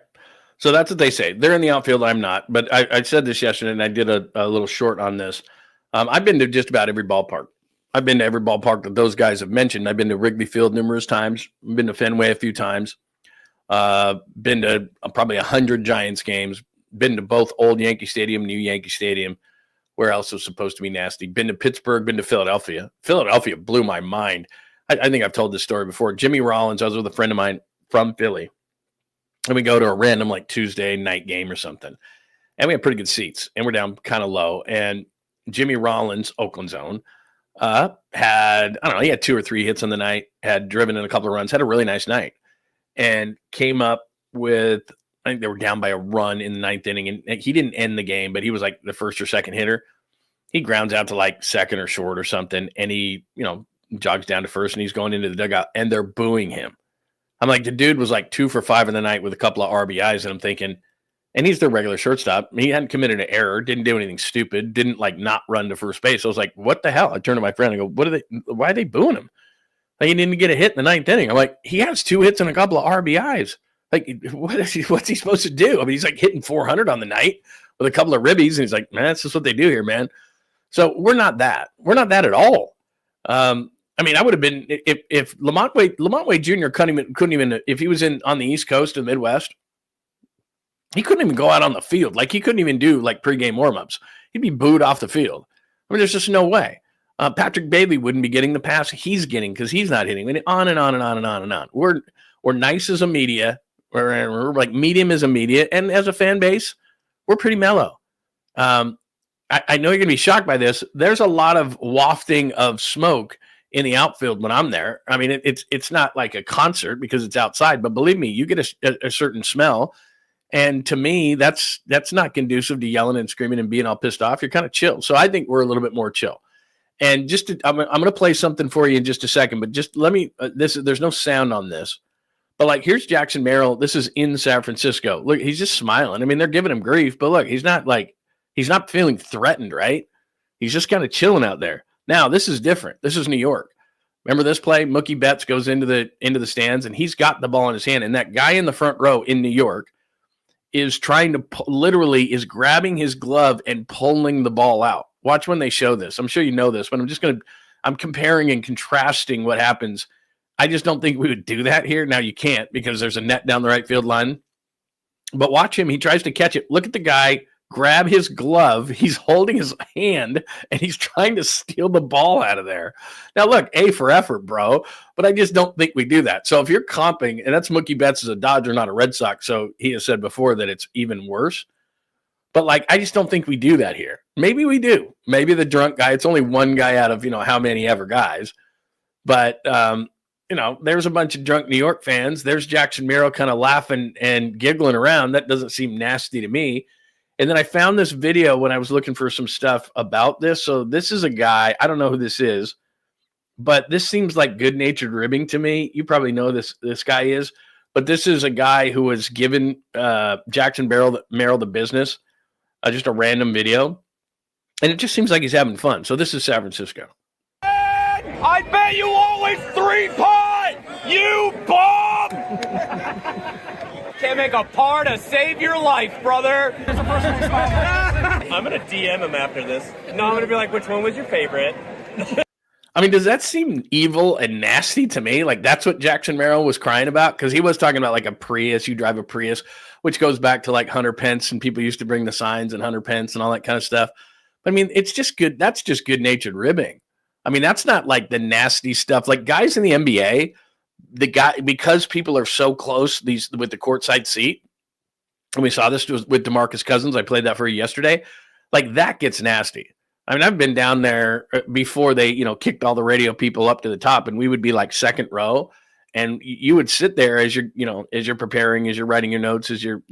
So that's what they say. They're in the outfield. I'm not, but I said this yesterday, and I did a little short on this. I've been to just about every ballpark. I've been to every ballpark that those guys have mentioned. I've been to Wrigley Field numerous times. I've been to Fenway a few times. Been to probably 100 Giants games. Been to both old Yankee Stadium, new Yankee Stadium. Where else was supposed to be nasty? Been to Pittsburgh, been to Philadelphia. Philadelphia blew my mind. I think I've told this story before. Jimmy Rollins, I was with a friend of mine from Philly. And we go to a random like Tuesday night game or something. And we have pretty good seats. And we're down kind of low. And Jimmy Rollins, Oakland's own, had 2 or 3 hits on the night, had driven in a couple of runs, had a really nice night. And came up with, I think they were down by a run in the 9th inning, and he didn't end the game, but he was like the first or second hitter. He grounds out to like second or short or something, and he, jogs down to first, and he's going into the dugout, and they're booing him. I'm like, the dude was like 2 for 5 in the night with a couple of RBIs, and I'm thinking, and he's their regular shortstop. He hadn't committed an error, didn't do anything stupid, didn't like not run to first base. So I was like, what the hell? I turned to my friend and go, why are they booing him? Like, he didn't get a hit in the 9th inning. I'm like, he has 2 hits and a couple of RBIs. Like, what's he supposed to do? I mean, he's like hitting 400 on the night with a couple of ribbies, and he's like, man, that's just what they do here, man. So we're not that. We're not that at all. I mean, I would have been if Lamont Wade Jr. couldn't even if he was on the East Coast or the Midwest, he couldn't even go out on the field. Like, he couldn't even do like pregame warmups. He'd be booed off the field. I mean, there's just no way. Patrick Bailey wouldn't be getting the pass he's getting because he's not hitting. I mean, on and on and on and on and on. We're nice as a media. We're like medium as a media, and as a fan base, we're pretty mellow. I know you're going to be shocked by this. There's a lot of wafting of smoke in the outfield when I'm there. I mean, it's not like a concert because it's outside, but believe me, you get a certain smell, and to me, that's not conducive to yelling and screaming and being all pissed off. You're kind of chill. So I think we're a little bit more chill. And I'm going to play something for you in just a second, but just let me. There's no sound on this. But, like, here's Jackson Merrill. This is in San Francisco. Look, he's just smiling. I mean, they're giving him grief, but look, he's not feeling threatened, right? He's just kind of chilling out there. Now, this is different. This is New York. Remember this play? Mookie Betts goes into the stands, and he's got the ball in his hand, and that guy in the front row in New York is trying to literally is grabbing his glove and pulling the ball out. Watch when they show this. I'm sure you know this, but I'm comparing and contrasting what happens. I just don't think we would do that here. Now you can't because there's a net down the right field line. But watch him. He tries to catch it. Look at the guy grab his glove. He's holding his hand, and he's trying to steal the ball out of there. Now, look, A for effort, bro. But I just don't think we do that. So if you're comping, and that's Mookie Betts as a Dodger, not a Red Sox, so he has said before that it's even worse. But, like, I just don't think we do that here. Maybe we do. Maybe the drunk guy, it's only one guy out of, how many ever guys. But, there's a bunch of drunk New York fans. There's Jackson Merrill kind of laughing and giggling around. That doesn't seem nasty to me. And then I found this video when I was looking for some stuff about this. So this is a guy, I don't know who this is, but this seems like good-natured ribbing to me. You probably know this guy is, but this is a guy who was given Jackson Merrill the business, just a random video. And it just seems like he's having fun. So this is San Francisco. I bet you always 3-putt! You bum! Can't make a par to save your life, brother. I'm going to DM him after this. No, I'm going to be like, which one was your favorite? I mean, does that seem evil and nasty to me? Like, that's what Jackson Merrill was crying about? Because he was talking about, like, a Prius. You drive a Prius, which goes back to, like, Hunter Pence, and people used to bring the signs and Hunter Pence and all that kind of stuff. But, I mean, it's just good. That's just good-natured ribbing. I mean, that's not, like, the nasty stuff. Like, guys in the NBA, the guy, because people are so close with the courtside seat, and we saw this with DeMarcus Cousins. I played that for you yesterday. Like, that gets nasty. I mean, I've been down there before they, kicked all the radio people up to the top, and we would be like second row, and you would sit there as you're preparing, as you're writing your notes, as you're,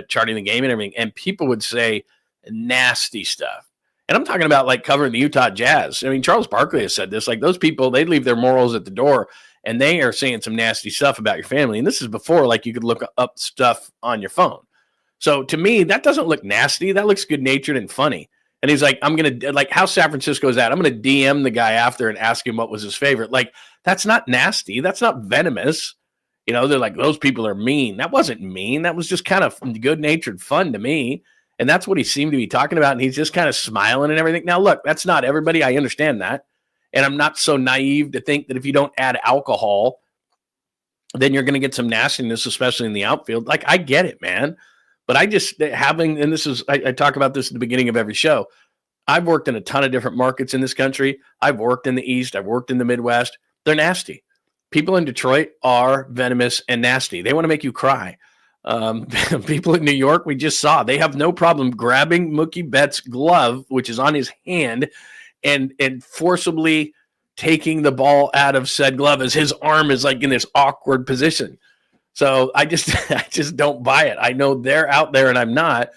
charting the game and everything, and people would say nasty stuff. And I'm talking about like covering the Utah Jazz. I mean, Charles Barkley has said this, like those people, they leave their morals at the door and they are saying some nasty stuff about your family. And this is before like you could look up stuff on your phone. So to me, that doesn't look nasty. That looks good natured and funny. And he's like, I'm going to, like how San Francisco is at, I'm going to DM the guy after and ask him what was his favorite. Like, that's not nasty. That's not venomous. They're like, those people are mean. That wasn't mean. That was just kind of good natured fun to me. And that's what he seemed to be talking about. And he's just kind of smiling and everything. Now, look, that's not everybody. I understand that. And I'm not so naive to think that if you don't add alcohol, then you're going to get some nastiness, especially in the outfield. Like, I get it, man. But I just and this is, I talk about this at the beginning of every show. I've worked in a ton of different markets in this country. I've worked in the East. I've worked in the Midwest. They're nasty. People in Detroit are venomous and nasty. They want to make you cry. People in New York, we just saw, they have no problem grabbing Mookie Betts' glove, which is on his hand, and forcibly taking the ball out of said glove as his arm is like in this awkward position. So I just don't buy it. I know they're out there and I'm not,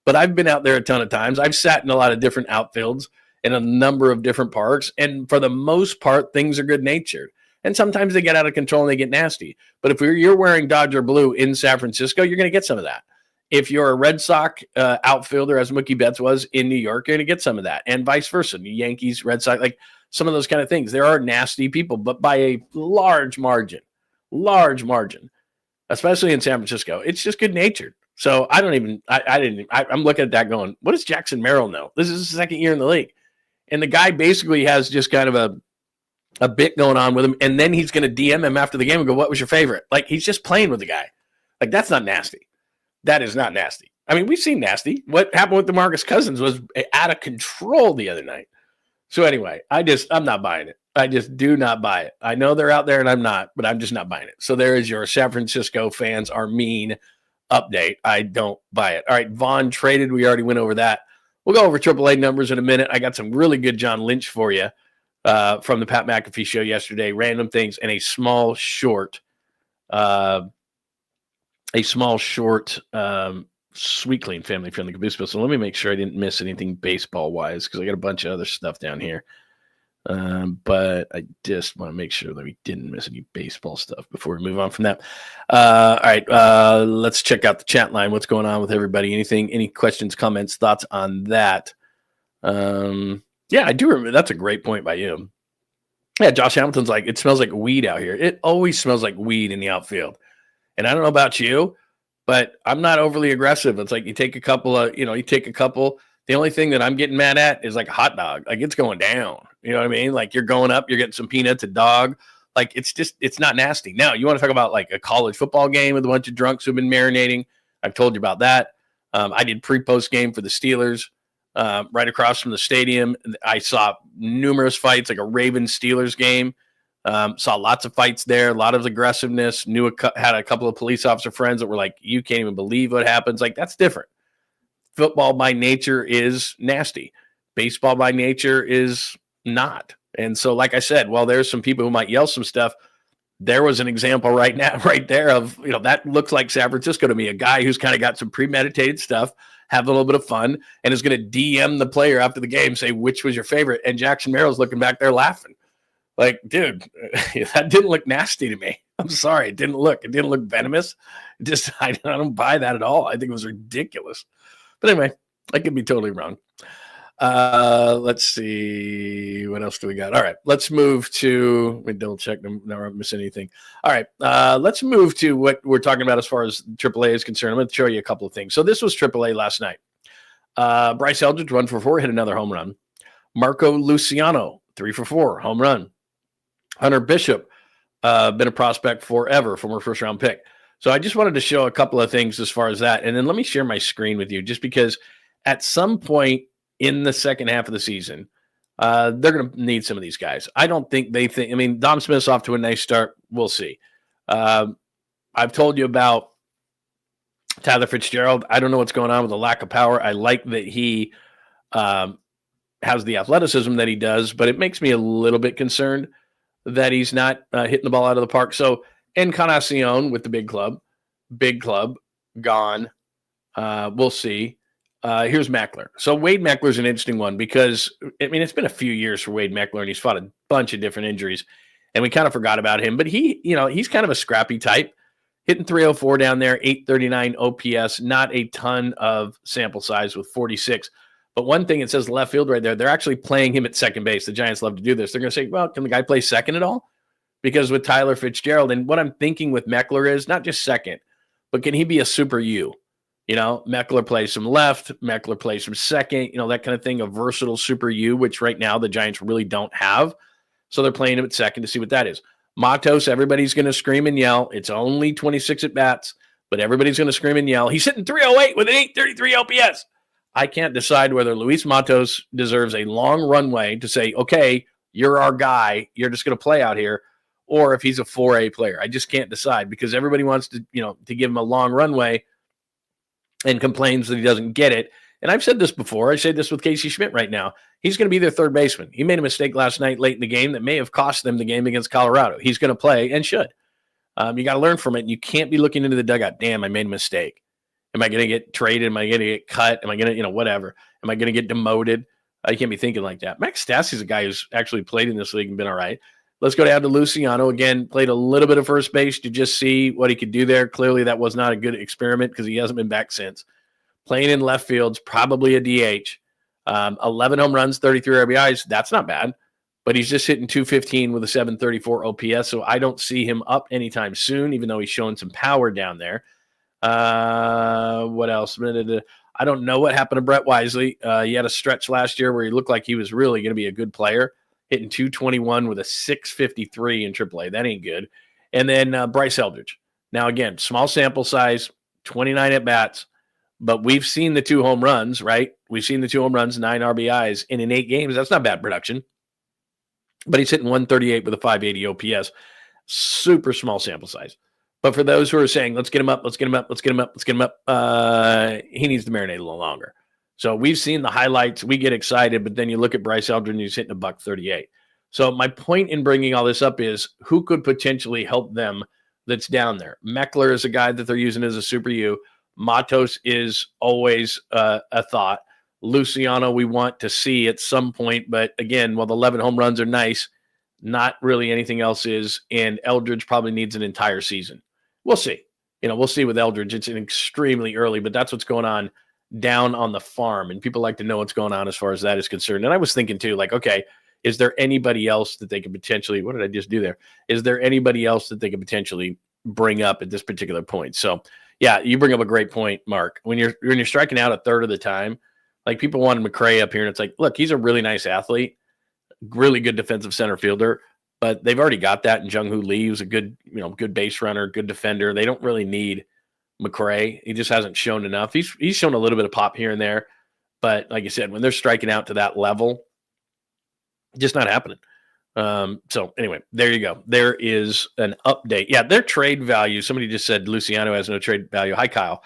but I've been out there a ton of times. I've sat in a lot of different outfields in a number of different parks. And for the most part, things are good natured. And sometimes they get out of control and they get nasty. But if you're wearing Dodger blue in San Francisco, you're going to get some of that. If you're a Red Sox outfielder, as Mookie Betts was in New York, you're going to get some of that. And vice versa. The Yankees, Red Sox, like some of those kind of things. There are nasty people, but by a large margin, especially in San Francisco, it's just good natured. So I'm looking at that going, what does Jackson Merrill know? This is his second year in the league. And the guy basically has just kind of a bit going on with him, and then he's going to DM him after the game and go, what was your favorite? Like, he's just playing with the guy. Like, that's not nasty. That is not nasty. I mean, we've seen nasty. What happened with DeMarcus Cousins was out of control the other night. So anyway, I'm not buying it. I just do not buy it. I know they're out there and I'm not, but I'm just not buying it. So there is your San Francisco fans are mean update. I don't buy it. All right, Vaughn traded. We already went over that. We'll go over AAA numbers in a minute. I got some really good John Lynch for you. From the Pat McAfee show yesterday, random things, and a small short Sweet Clean family friendly baseball. So let me make sure I didn't miss anything baseball wise, because I got a bunch of other stuff down here. But I just want to make sure that we didn't miss any baseball stuff before we move on from that. All right, let's check out the chat line. What's going on with everybody? Any questions, comments, thoughts on that? Yeah, I do remember. That's a great point by you. Yeah, Josh Hamilton's like, it smells like weed out here. It always smells like weed in the outfield. And I don't know about you, but I'm not overly aggressive. It's like you take a couple. The only thing that I'm getting mad at is like a hot dog. Like, it's going down. You know what I mean? Like, you're going up, you're getting some peanuts, a dog. Like, it's not nasty. Now, you want to talk about like a college football game with a bunch of drunks who've been marinating. I've told you about that. I did pre-post game for the Steelers. Right across from the stadium. I saw numerous fights, like a Ravens-Steelers game. Saw lots of fights there, a lot of aggressiveness. Had a couple of police officer friends that were like, you can't even believe what happens. Like, that's different. Football by nature is nasty. Baseball by nature is not. And so, like I said, while there's some people who might yell some stuff, there was an example right there of, that looks like San Francisco to me, a guy who's kind of got some premeditated stuff, have a little bit of fun, and is going to DM the player after the game, say, which was your favorite? And Jackson Merrill's looking back there laughing. Like, dude, that didn't look nasty to me. I'm sorry. It didn't look venomous. I don't buy that at all. I think it was ridiculous. But anyway, I could be totally wrong. Let's see. What else do we got? All right. Let's move to, let me double check. Never miss anything. All right. Let's move to what we're talking about as far as AAA is concerned. I'm going to show you a couple of things. So this was AAA last night. Bryce Eldridge, 1 for 4, hit another home run. Marco Luciano, 3 for 4, home run. Hunter Bishop, been a prospect forever, former first-round pick. So I just wanted to show a couple of things as far as that. And then let me share my screen with you, just because at some point in the second half of the season, they're going to need some of these guys. I don't think I mean, Dom Smith's off to a nice start. we'll see. I've told you about Tyler Fitzgerald. I don't know what's going on with the lack of power. I like that he has the athleticism that he does, but it makes me a little bit concerned that he's not hitting the ball out of the park. So Encarnacion with the big club, gone. We'll see. Here's Meckler. So Wade Meckler's an interesting one because, I mean, it's been a few years for Wade Meckler, and he's fought a bunch of different injuries, and we kind of forgot about him. But he's kind of a scrappy type, hitting 304 down there, 839 OPS, not a ton of sample size with 46. But one thing it says left field right there, they're actually playing him at second base. The Giants love to do this. They're going to say, well, can the guy play second at all? Because with Tyler Fitzgerald, and what I'm thinking with Meckler is not just second, but can he be a super U? Meckler plays some left, Meckler plays some second, that kind of thing, a versatile super U, which right now the Giants really don't have. So they're playing him at second to see what that is. Matos, everybody's going to scream and yell. It's only 26 at bats, but everybody's going to scream and yell. He's hitting 308 with an 833 OPS. I can't decide whether Luis Matos deserves a long runway to say, okay, you're our guy, you're just going to play out here, or if he's a 4A player. I just can't decide because everybody wants to give him a long runway and complains that he doesn't get it. And I've said this before. I say this with Casey Schmidt right now. He's going to be their third baseman. He made a mistake last night late in the game that may have cost them the game against Colorado. He's going to play and should. You got to learn from it. And you can't be looking into the dugout. Damn, I made a mistake. Am I going to get traded? Am I going to get cut? Am I going to, whatever? Am I going to get demoted? You can't be thinking like that. Max Stassi's a guy who's actually played in this league and been all right. Let's go down to Luciano. Again, played a little bit of first base to just see what he could do there. Clearly, that was not a good experiment because he hasn't been back since. Playing in left field's probably a DH. 11 home runs, 33 RBIs. That's not bad. But he's just hitting 215 with a 734 OPS, so I don't see him up anytime soon, even though he's showing some power down there. What else? I don't know what happened to Brett Wisely. He had a stretch last year where he looked like he was really going to be a good player, hitting 221 with a 653 in AAA. That ain't good. And then Bryce Eldridge. Now, again, small sample size, 29 at-bats, but we've seen the 2 home runs, right? We've seen the 2 home runs, 9 RBIs, and in 8 games, that's not bad production. But he's hitting 138 with a 580 OPS. Super small sample size. But for those who are saying, let's get him up, he needs to marinate a little longer. So we've seen the highlights. We get excited, but then you look at Bryce Eldridge and he's hitting $138. So my point in bringing all this up is who could potentially help them that's down there. Meckler is a guy that they're using as a super U. Matos is always a thought. Luciano we want to see at some point, but again, while the 11 home runs are nice, not really anything else is, and Eldridge probably needs an entire season. We'll see. We'll see with Eldridge. It's extremely early, but that's what's going on down on the farm, and people like to know what's going on as far as that is concerned. And I was thinking too, like, okay, is there anybody else that they could potentially, what did I just do there? Is there anybody else that they could potentially bring up at this particular point? So yeah, you bring up a great point, Mark. When you're striking out a third of the time, like people wanted McRae up here, and it's like, look, he's a really nice athlete, really good defensive center fielder, but they've already got that in Jung-Hoo Lee, who's a good, good base runner, good defender. They don't really need McRae. He just hasn't shown enough. He's shown a little bit of pop here and there, but like I said, when they're striking out to that level, just not happening. So anyway, there you go. There is an update. Yeah, their trade value. Somebody just said Luciano has no trade value. Hi, Kyle.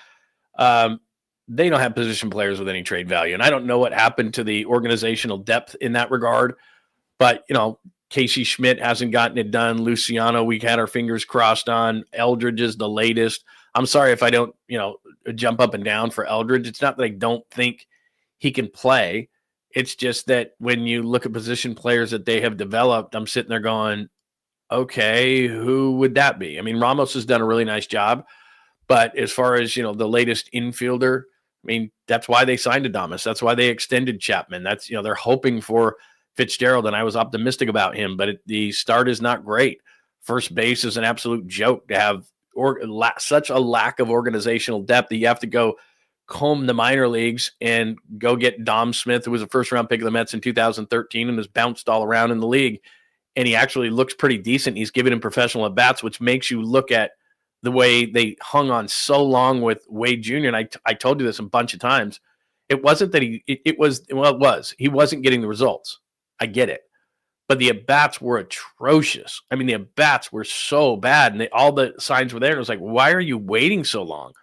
They don't have position players with any trade value, and I don't know what happened to the organizational depth in that regard. But Casey Schmidt hasn't gotten it done. Luciano, we had our fingers crossed on. Eldridge is the latest. I'm sorry if I don't, jump up and down for Eldridge. It's not that I don't think he can play. It's just that when you look at position players that they have developed, I'm sitting there going, okay, who would that be? I mean, Ramos has done a really nice job, but as far as, the latest infielder, I mean, that's why they signed Adames. That's why they extended Chapman. That's, they're hoping for Fitzgerald, and I was optimistic about him, but the start is not great. First base is an absolute joke to have such a lack of organizational depth that you have to go comb the minor leagues and go get Dom Smith, who was a first-round pick of the Mets in 2013 and has bounced all around in the league, and he actually looks pretty decent. He's giving him professional at-bats, which makes you look at the way they hung on so long with Wade Jr., and I told you this a bunch of times. It wasn't that he wasn't getting the results. I get it. but the at-bats were atrocious. I mean, the at-bats were so bad, and all the signs were there. And it was like, why are you waiting so long?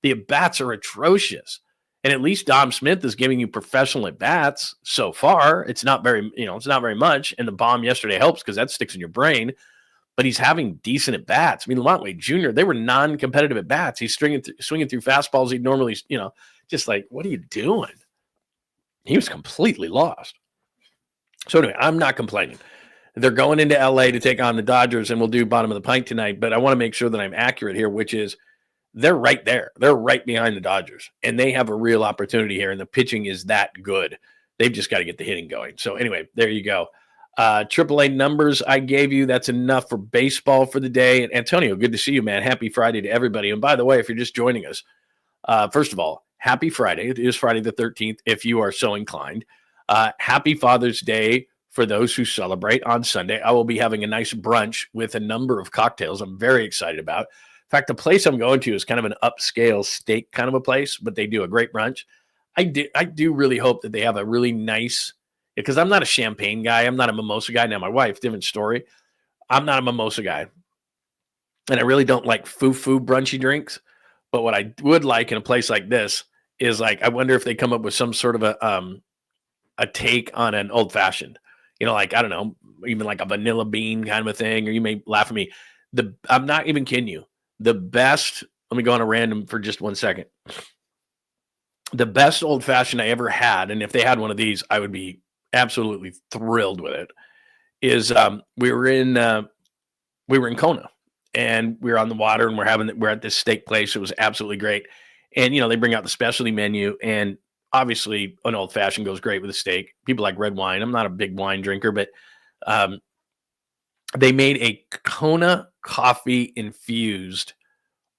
The at-bats are atrocious. And at least Dom Smith is giving you professional at-bats so far. It's not very, it's not very much. And the bomb yesterday helps because that sticks in your brain. But he's having decent at-bats. I mean, Lamont Wade Jr., they were non-competitive at-bats. He's swinging through fastballs he'd normally, just like, what are you doing? He was completely lost. So anyway, I'm not complaining. They're going into L.A. to take on the Dodgers, and we'll do bottom of the pint tonight. But I want to make sure that I'm accurate here, which is they're right there. They're right behind the Dodgers, and they have a real opportunity here, and the pitching is that good. They've just got to get the hitting going. So anyway, there you go. AAA numbers I gave you, that's enough for baseball for the day. And Antonio, good to see you, man. Happy Friday to everybody. And by the way, if you're just joining us, first of all, happy Friday. It is Friday the 13th, if you are so inclined. Happy Father's Day for those who celebrate on Sunday. I will be having a nice brunch with a number of cocktails I'm very excited about. In fact, the place I'm going to is kind of an upscale steak kind of a place, but they do a great brunch. I do really hope that they have a really nice, because I'm not a champagne guy. I'm not a mimosa guy. Now, my wife, different story. I'm not a mimosa guy. And I really don't like foo-foo brunchy drinks. But what I would like in a place like this is, like, I wonder if they come up with some sort of a take on an old-fashioned. Like, I don't know, even like a vanilla bean kind of a thing. Or you may laugh at me. I'm not even kidding you. The best, let me go on a random for just 1 second. The best old-fashioned I ever had, and if they had one of these, I would be absolutely thrilled with it, is we were in Kona, and we were on the water, and we're at this steak place. It was absolutely great. And they bring out the specialty menu, and obviously an old fashioned goes great with a steak. People like red wine. I'm not a big wine drinker, but they made a Kona coffee infused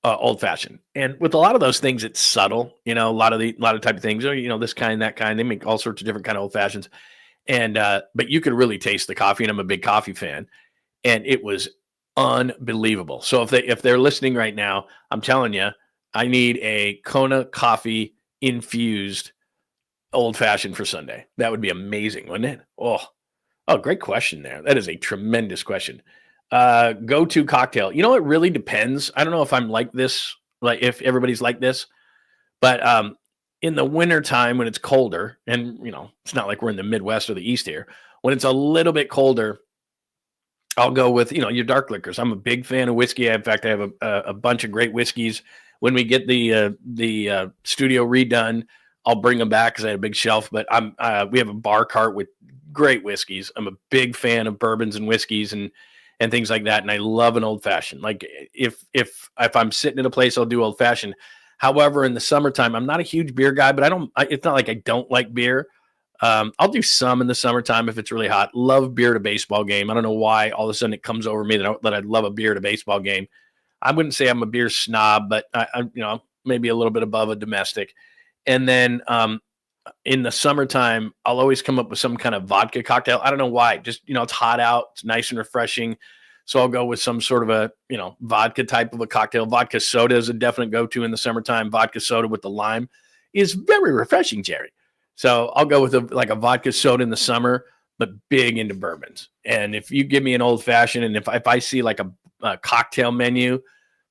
old fashioned. And with a lot of those things, it's subtle, a lot of type of things, or, this kind, that kind. They make all sorts of different kind of old fashions. And, but you could really taste the coffee, and I'm a big coffee fan, and it was unbelievable. So if they're listening right now, I'm telling you, I need a Kona coffee infused old fashioned for Sunday. That would be amazing, wouldn't it? Oh, great question there. That is a tremendous question. Go-to cocktail. It really depends. I don't know if I'm like this, like if everybody's like this, but, in the wintertime when it's colder, and, it's not like we're in the Midwest or the East here, when it's a little bit colder, I'll go with, your dark liquors. I'm a big fan of whiskey. In fact, I have a bunch of great whiskeys. When we get the studio redone, I'll bring them back because I had a big shelf, but we have a bar cart with great whiskeys. I'm a big fan of bourbons and whiskeys and things like that. And I love an old fashioned. Like if I'm sitting in a place, I'll do old fashioned. However, in the summertime, I'm not a huge beer guy, but it's not like I don't like beer. I'll do some in the summertime if it's really hot. Love beer at a baseball game. I don't know why all of a sudden it comes over me that I'd love a beer at a baseball game. I wouldn't say I'm a beer snob, but I'm maybe a little bit above a domestic. And then in the summertime, I'll always come up with some kind of vodka cocktail. I don't know why. Just, it's hot out. It's nice and refreshing. So I'll go with some sort of a, vodka type of a cocktail. Vodka soda is a definite go-to in the summertime. Vodka soda with the lime is very refreshing, Jerry. So I'll go with a vodka soda in the summer, but big into bourbons. And if you give me an old fashioned, and if I see like a cocktail menu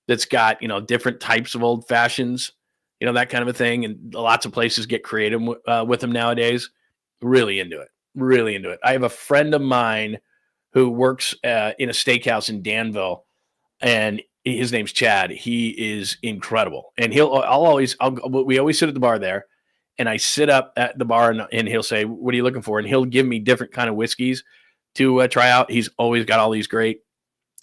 that's got, different types of old fashions, that kind of a thing. And lots of places get creative with them nowadays. Really into it. I have a friend of mine who works in a steakhouse in Danville, and his name's Chad. He is incredible. And we always sit at the bar there, and I sit up at the bar, and he'll say, "What are you looking for?" And he'll give me different kind of whiskeys to try out. He's always got all these great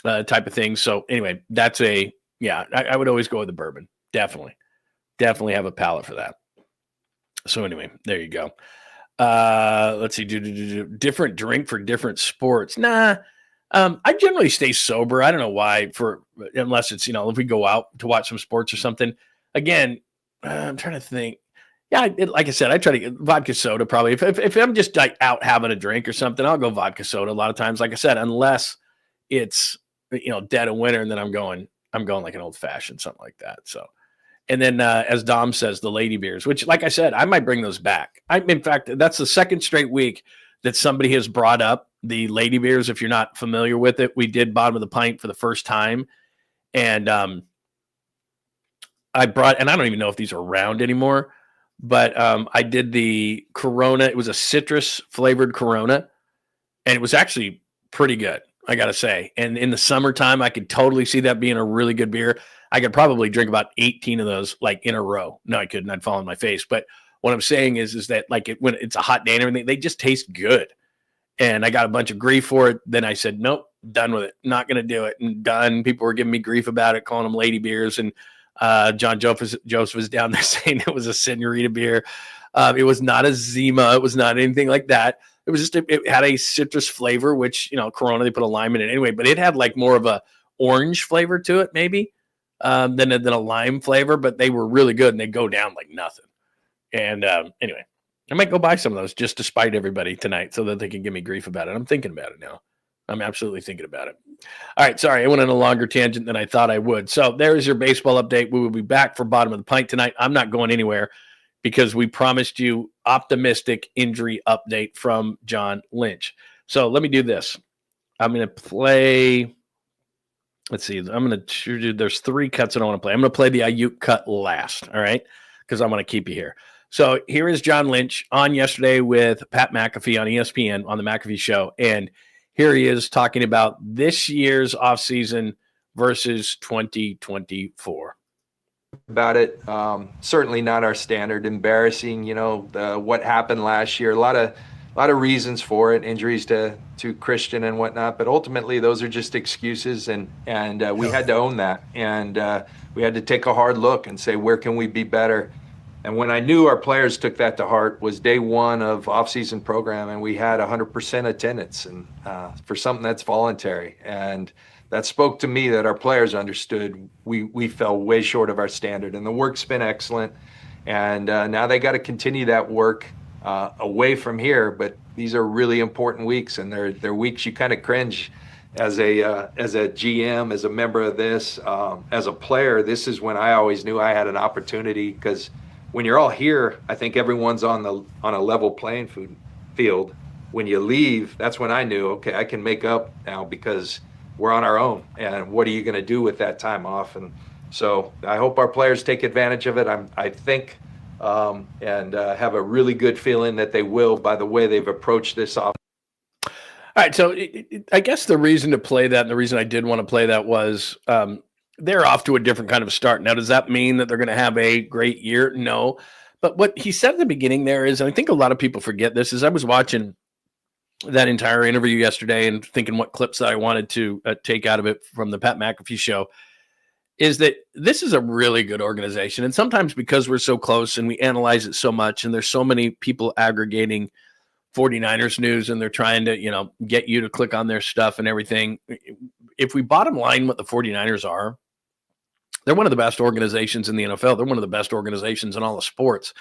type of things. So anyway, I would always go with the bourbon. Definitely have a palate for that. So anyway, there you go. Let's see. Different drink for different sports. Nah. I generally stay sober. I don't know why, unless it's, if we go out to watch some sports or something. Again, I'm trying to think. Yeah, like I said, I try to get vodka soda probably. If I'm just like out having a drink or something, I'll go vodka soda a lot of times. Like I said, unless it's, dead of winter, and then I'm going like an old fashioned, something like that. So. And then, as Dom says, the lady beers, which, like I said, I might bring those back. In fact, that's the second straight week that somebody has brought up the lady beers. If you're not familiar with it, we did bottom of the pint for the first time. And I brought, and I don't even know if these are around anymore, but I did the Corona. It was a citrus flavored Corona, and it was actually pretty good, I got to say. And in the summertime, I could totally see that being a really good beer. I could probably drink about 18 of those like in a row. No, I couldn't. I'd fall on my face. But what I'm saying is that like when it's a hot day and everything, they just taste good. And I got a bunch of grief for it. Then I said, nope, done with it. Not going to do it. And done. People were giving me grief about it, calling them lady beers. And John Joseph was down there saying it was a senorita beer. It was not a Zima. It was not anything like that. It was just, it had a citrus flavor, which, Corona, they put a lime in it anyway, but it had like more of a orange flavor to it, maybe, than a lime flavor, but they were really good and they go down like nothing. And anyway, I might go buy some of those just to spite everybody tonight so that they can give me grief about it. I'm thinking about it now. I'm absolutely thinking about it. All right, sorry, I went on a longer tangent than I thought I would. So there's your baseball update. We will be back for bottom of the pint tonight. I'm not going anywhere because we promised you optimistic injury update from John Lynch. So let me do this. I'm going to play. Let's see. There's 3 cuts that I want to play. I'm going to play the Aiyuk cut last, all right, because I want to keep you here. So here is John Lynch on yesterday with Pat McAfee on ESPN on the McAfee Show. And here he is talking about this year's offseason versus 2024. About it. Certainly not our standard. Embarrassing, what happened last year. A lot of reasons for it, injuries to Christian and whatnot. But ultimately, those are just excuses, and we had to own that. And we had to take a hard look and say, where can we be better? And when I knew our players took that to heart was day 1 of off-season program, and we had 100% attendance, and for something that's voluntary. And that spoke to me that our players understood we fell way short of our standard. And the work's been excellent. And now they got to continue that work away from here. But these are really important weeks, and they're weeks you kind of cringe as a GM, as a member of this, as a player. This is when I always knew I had an opportunity, because when you're all here, I think everyone's on a level playing field. When you leave, that's when I knew, okay, I can make up now because we're on our own. And what are you going to do with that time off? And so I hope our players take advantage of it. I think and have a really good feeling that they will by the way they've approached this off. All right, so I guess the reason to play that and the reason I did want to play that was they're off to a different kind of start. Now, does that mean that they're going to have a great year? No. But what he said at the beginning there is, and I think a lot of people forget this, is I was watching that entire interview yesterday and thinking what clips that I wanted to take out of it from the Pat McAfee Show, is that this is a really good organization. And sometimes because we're so close and we analyze it so much and there's so many people aggregating 49ers news and they're trying to, get you to click on their stuff and everything. If we bottom line what the 49ers are, they're one of the best organizations in the NFL. They're one of the best organizations in all the sports.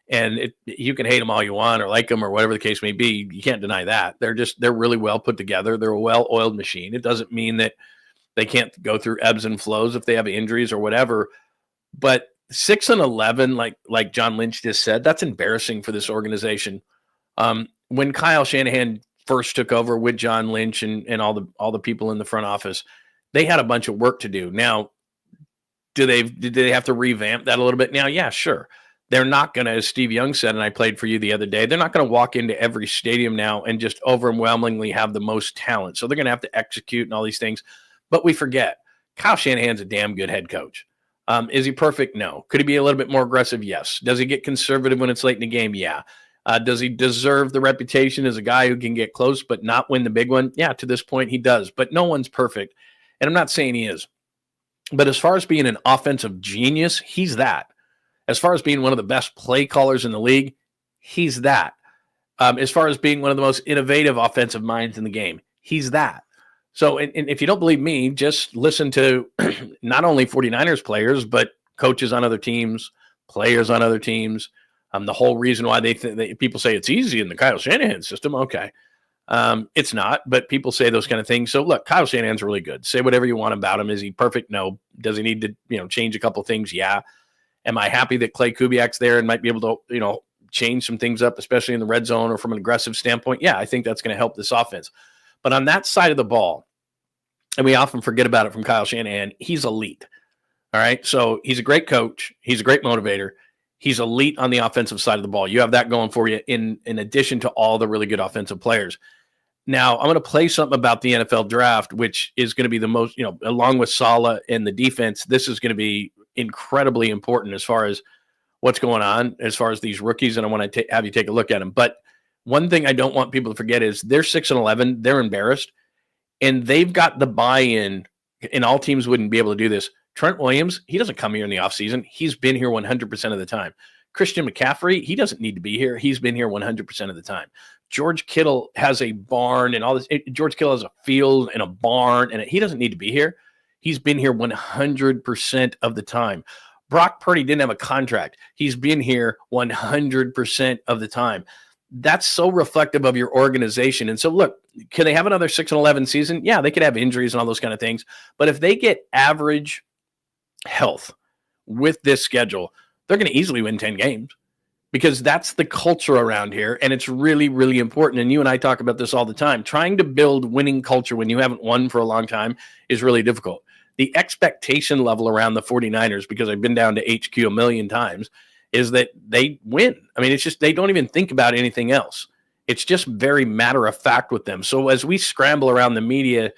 And you can hate them all you want or like them or whatever the case may be. You can't deny that. They're really well put together. They're a well-oiled machine. It doesn't mean that they can't go through ebbs and flows if they have injuries or whatever. But 6-11, like John Lynch just said, that's embarrassing for this organization. When Kyle Shanahan first took over with John Lynch and all the people in the front office, they had a bunch of work to do. Now, did they have to revamp that a little bit? Now, yeah, sure. They're not going to, as Steve Young said, and I played for you the other day, they're not going to walk into every stadium now and just overwhelmingly have the most talent. So they're going to have to execute and all these things. But we forget, Kyle Shanahan's a damn good head coach. Is he perfect? No. Could he be a little bit more aggressive? Yes. Does he get conservative when it's late in the game? Yeah. Does he deserve the reputation as a guy who can get close but not win the big one? Yeah, to this point he does. But no one's perfect. And I'm not saying he is. But as far as being an offensive genius, he's that. As far as being one of the best play callers in the league, he's that. As far as being one of the most innovative offensive minds in the game, he's that. So and if you don't believe me, just listen to not only 49ers players, but coaches on other teams, players on other teams. The whole reason why people say it's easy in the Kyle Shanahan system. Okay. It's not, but people say those kind of things. So look, Kyle Shanahan's really good. Say whatever you want about him. Is he perfect? No. Does he need to, change a couple things? Yeah. Am I happy that Clay Kubiak's there and might be able to, change some things up, especially in the red zone or from an aggressive standpoint, yeah, I think that's going to help this offense. But on that side of the ball, and we often forget about it from Kyle Shanahan, he's elite. All right. So he's a great coach. He's a great motivator. He's elite on the offensive side of the ball. You have that going for you in addition to all the really good offensive players. Now, I'm going to play something about the NFL draft, which is going to be the most, along with Saleh and the defense, this is going to be incredibly important as far as what's going on, as far as these rookies, and I want to have you take a look at them. But one thing I don't want people to forget is they're 6-11. They're embarrassed, and they've got the buy-in, and all teams wouldn't be able to do this. Trent Williams, he doesn't come here in the offseason. He's been here 100% of the time. Christian McCaffrey, he doesn't need to be here. He's been here 100% of the time. George Kittle has a barn and all this. George Kittle has a field and a barn, and he doesn't need to be here. He's been here 100% of the time. Brock Purdy didn't have a contract. He's been here 100% of the time. That's so reflective of your organization. And so, look, can they have another 6-11 season? Yeah, they could have injuries and all those kind of things. But if they get average health with this schedule, they're going to easily win 10 games because that's the culture around here. And it's really, really important. And you and I talk about this all the time. Trying to build winning culture when you haven't won for a long time is really difficult. The expectation level around the 49ers, because I've been down to HQ a million times, is that they win. I mean, it's just they don't even think about anything else. It's just very matter of fact with them. So as we scramble around the media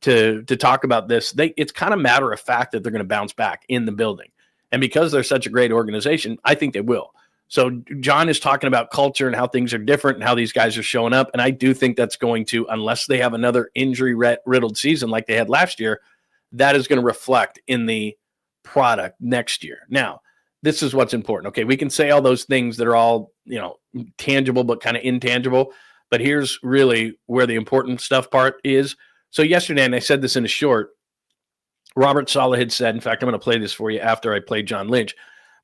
to talk about this, it's kind of matter of fact that they're going to bounce back in the building. And because they're such a great organization, I think they will. So John is talking about culture and how things are different and how these guys are showing up. And I do think that's going to, unless they have another injury-riddled season like they had last year, that is going to reflect in the product next year. Now, this is what's important. Okay, we can say all those things that are all, tangible but kind of intangible. But here's really where the important stuff part is. So yesterday, and I said this in a short, Robert Saleh had said, in fact, I'm going to play this for you after I play John Lynch.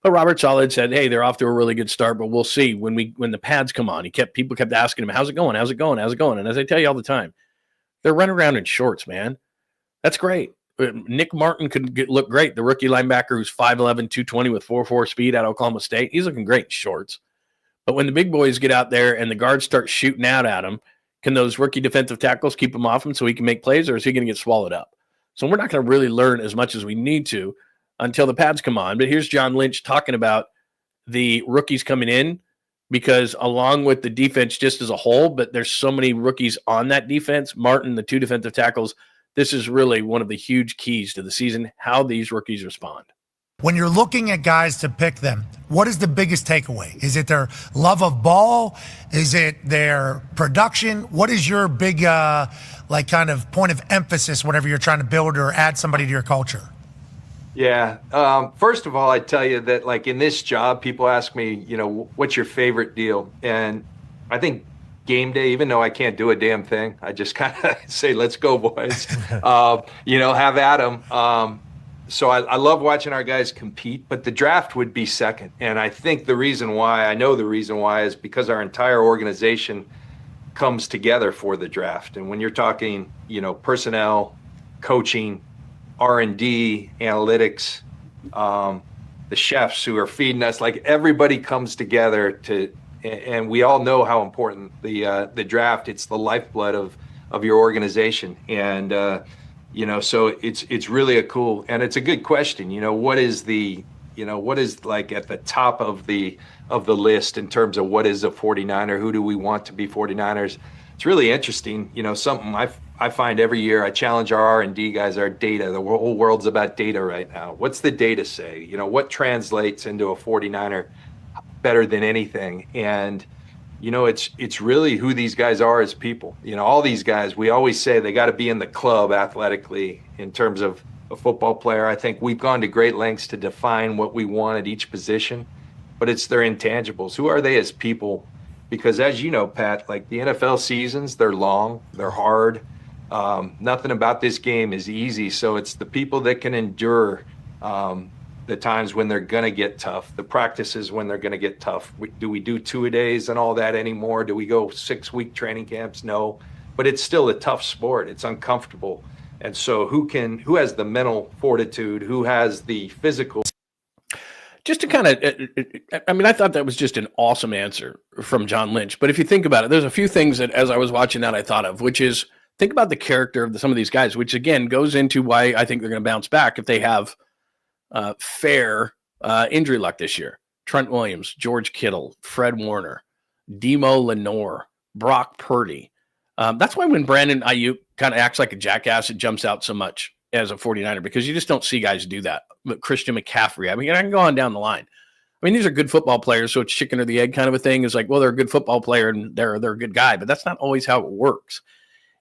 But Robert Saleh had said, hey, they're off to a really good start, but we'll see when the pads come on. People kept asking him, how's it going? How's it going? How's it going? And as I tell you all the time, they're running around in shorts, man. That's great. Nick Martin could look great. The rookie linebacker who's 5'11", 220 with 4.4 speed out of Oklahoma State. He's looking great in shorts. But when the big boys get out there and the guards start shooting out at him, can those rookie defensive tackles keep him off him so he can make plays, or is he going to get swallowed up? So we're not going to really learn as much as we need to until the pads come on. But here's John Lynch talking about the rookies coming in, because along with the defense just as a whole, but there's so many rookies on that defense, Martin, the two defensive tackles, this is really one of the huge keys to the season, how these rookies respond. When you're looking at guys to pick them, what is the biggest takeaway? Is it their love of ball? Is it their production? What is your big, kind of point of emphasis whenever you're trying to build or add somebody to your culture? Yeah. First of all, I tell you that, like, in this job, people ask me, what's your favorite deal? And I think game day, even though I can't do a damn thing, I just kind of say, let's go, boys. Have at 'em. So I love watching our guys compete, but the draft would be second. And I think the reason why is because our entire organization comes together for the draft. And when you're talking, personnel, coaching, R&D, analytics, the chefs who are feeding us, like, everybody comes together and we all know how important the draft, it's the lifeblood of your organization. And, so it's really a cool, and it's a good question. What is like at the top of the list in terms of what is a 49er? Who do we want to be 49ers? It's really interesting. Something I find every year. I challenge our R&D guys, our data. The whole world's about data right now. What's the data say? What translates into a 49er better than anything? And it's really who these guys are as people. All these guys, we always say they got to be in the club athletically in terms of a football player. I think we've gone to great lengths to define what we want at each position, but it's their intangibles. Who are they as people? Because as you know, Pat, like, the NFL seasons, they're long, they're hard. Nothing about this game is easy. So it's the people that can endure the times when they're going to get tough, the practices when they're going to get tough. Do we do 2-a-days and all that anymore? Do we go 6-week training camps? No, but it's still a tough sport. It's uncomfortable. And so who has the mental fortitude? Who has the physical? just to kind of, I mean, I thought that was just an awesome answer from John Lynch. But if you think about it, there's a few things that as I was watching that I thought of, which is think about the character of some of these guys, which again goes into why I think they're going to bounce back if they have fair injury luck this year. Trent Williams, George Kittle, Fred Warner, Demo Lenore, Brock Purdy. That's why when Brandon Aiyuk kind of acts like a jackass, it jumps out so much as a 49er, because you just don't see guys do that. But Christian McCaffrey, I mean, I can go on down the line. I mean, these are good football players, so it's chicken or the egg kind of a thing. It's like, well, they're a good football player and they're a good guy, but that's not always how it works.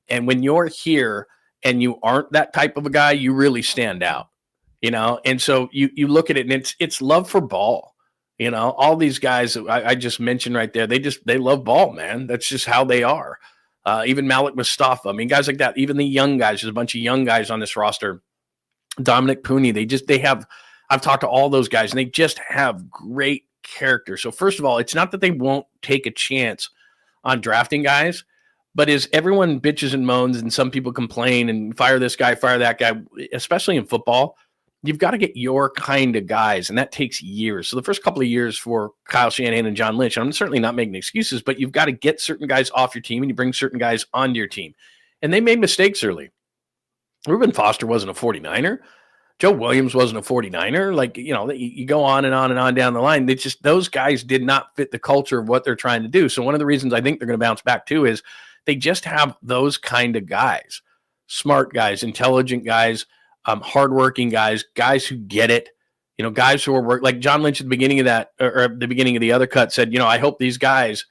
And when you're here and you aren't that type of a guy, you really stand out, you know? And so you look at it and it's love for ball. You know, all these guys I just mentioned right there, they love ball, man. That's just how they are. Even Malik Mustafa. I mean, guys like that, even the young guys, there's a bunch of young guys on this roster. Dominic Pooney, I've talked to all those guys and they just have great character. So first of all, it's not that they won't take a chance on drafting guys, but as everyone bitches and moans and some people complain and fire this guy, fire that guy, especially in football, you've got to get your kind of guys, and that takes years. So the first couple of years for Kyle Shanahan and John Lynch, and I'm certainly not making excuses, but you've got to get certain guys off your team and you bring certain guys onto your team. And they made mistakes early. Reuben Foster wasn't a 49er. Joe Williams wasn't a 49er. Like, you know, you go on and on and on down the line. They just, those guys did not fit the culture of what they're trying to do. So one of the reasons I think they're going to bounce back too is they just have those kind of guys, smart guys, intelligent guys, hardworking guys, guys who get it, you know, guys who are like John Lynch at the beginning of that, or at the beginning of the other cut said, you know, I hope these guys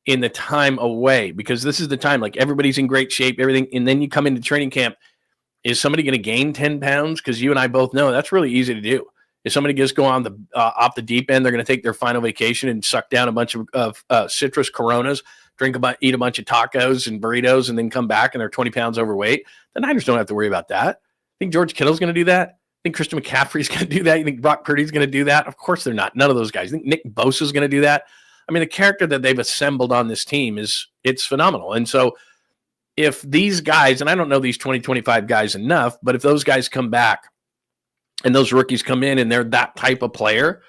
in the time away, because this is the time, like everybody's in great shape, everything. And then you come into training camp. Is somebody going to gain 10 pounds? Because you and I both know that's really easy to do. If somebody just go on the off the deep end, they're going to take their final vacation and suck down a bunch of citrus Coronas, eat a bunch of tacos and burritos, and then come back and they're 20 pounds overweight. The Niners don't have to worry about that. Think George Kittle's going to do that? Think Christian McCaffrey's going to do that? You think Brock Purdy's going to do that? Of course they're not. None of those guys. Think Nick Bosa's going to do that? I mean, the character that they've assembled on this team it's phenomenal. And so if these guys, and I don't know these 2025 guys enough, but if those guys come back and those rookies come in and they're that type of player,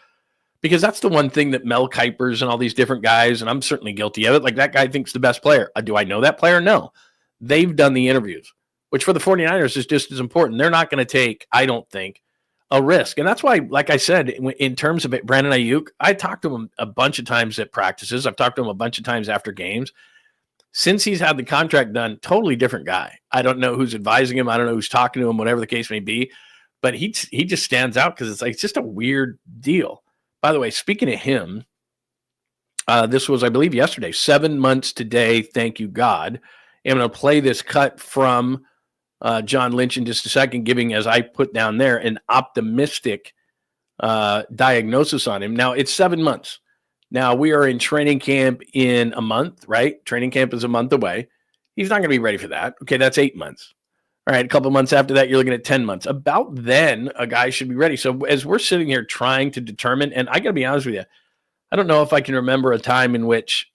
because that's the one thing that Mel Kipers and all these different guys, and I'm certainly guilty of it, like that guy thinks the best player. Do I know that player? No. They've done the interviews, which for the 49ers is just as important. They're not going to take, I don't think, a risk. And that's why, like I said, in terms of it, Brandon Aiyuk, I talked to him a bunch of times at practices. I've talked to him a bunch of times after games. Since he's had the contract done, totally different guy. I don't know who's advising him. I don't know who's talking to him, whatever the case may be. But he just stands out because it's like it's just a weird deal. By the way, speaking of him, this was, I believe, yesterday, 7 months today, thank you, God. I'm going to play this cut from John Lynch in just a second, giving, as I put down there, an optimistic diagnosis on him. Now, it's 7 months. Now, we are in training camp in a month, right? Training camp is a month away. He's not going to be ready for that. Okay, that's 8 months. All right, a couple months after that, you're looking at 10 months. About then, a guy should be ready. So as we're sitting here trying to determine, and I got to be honest with you, I don't know if I can remember a time in which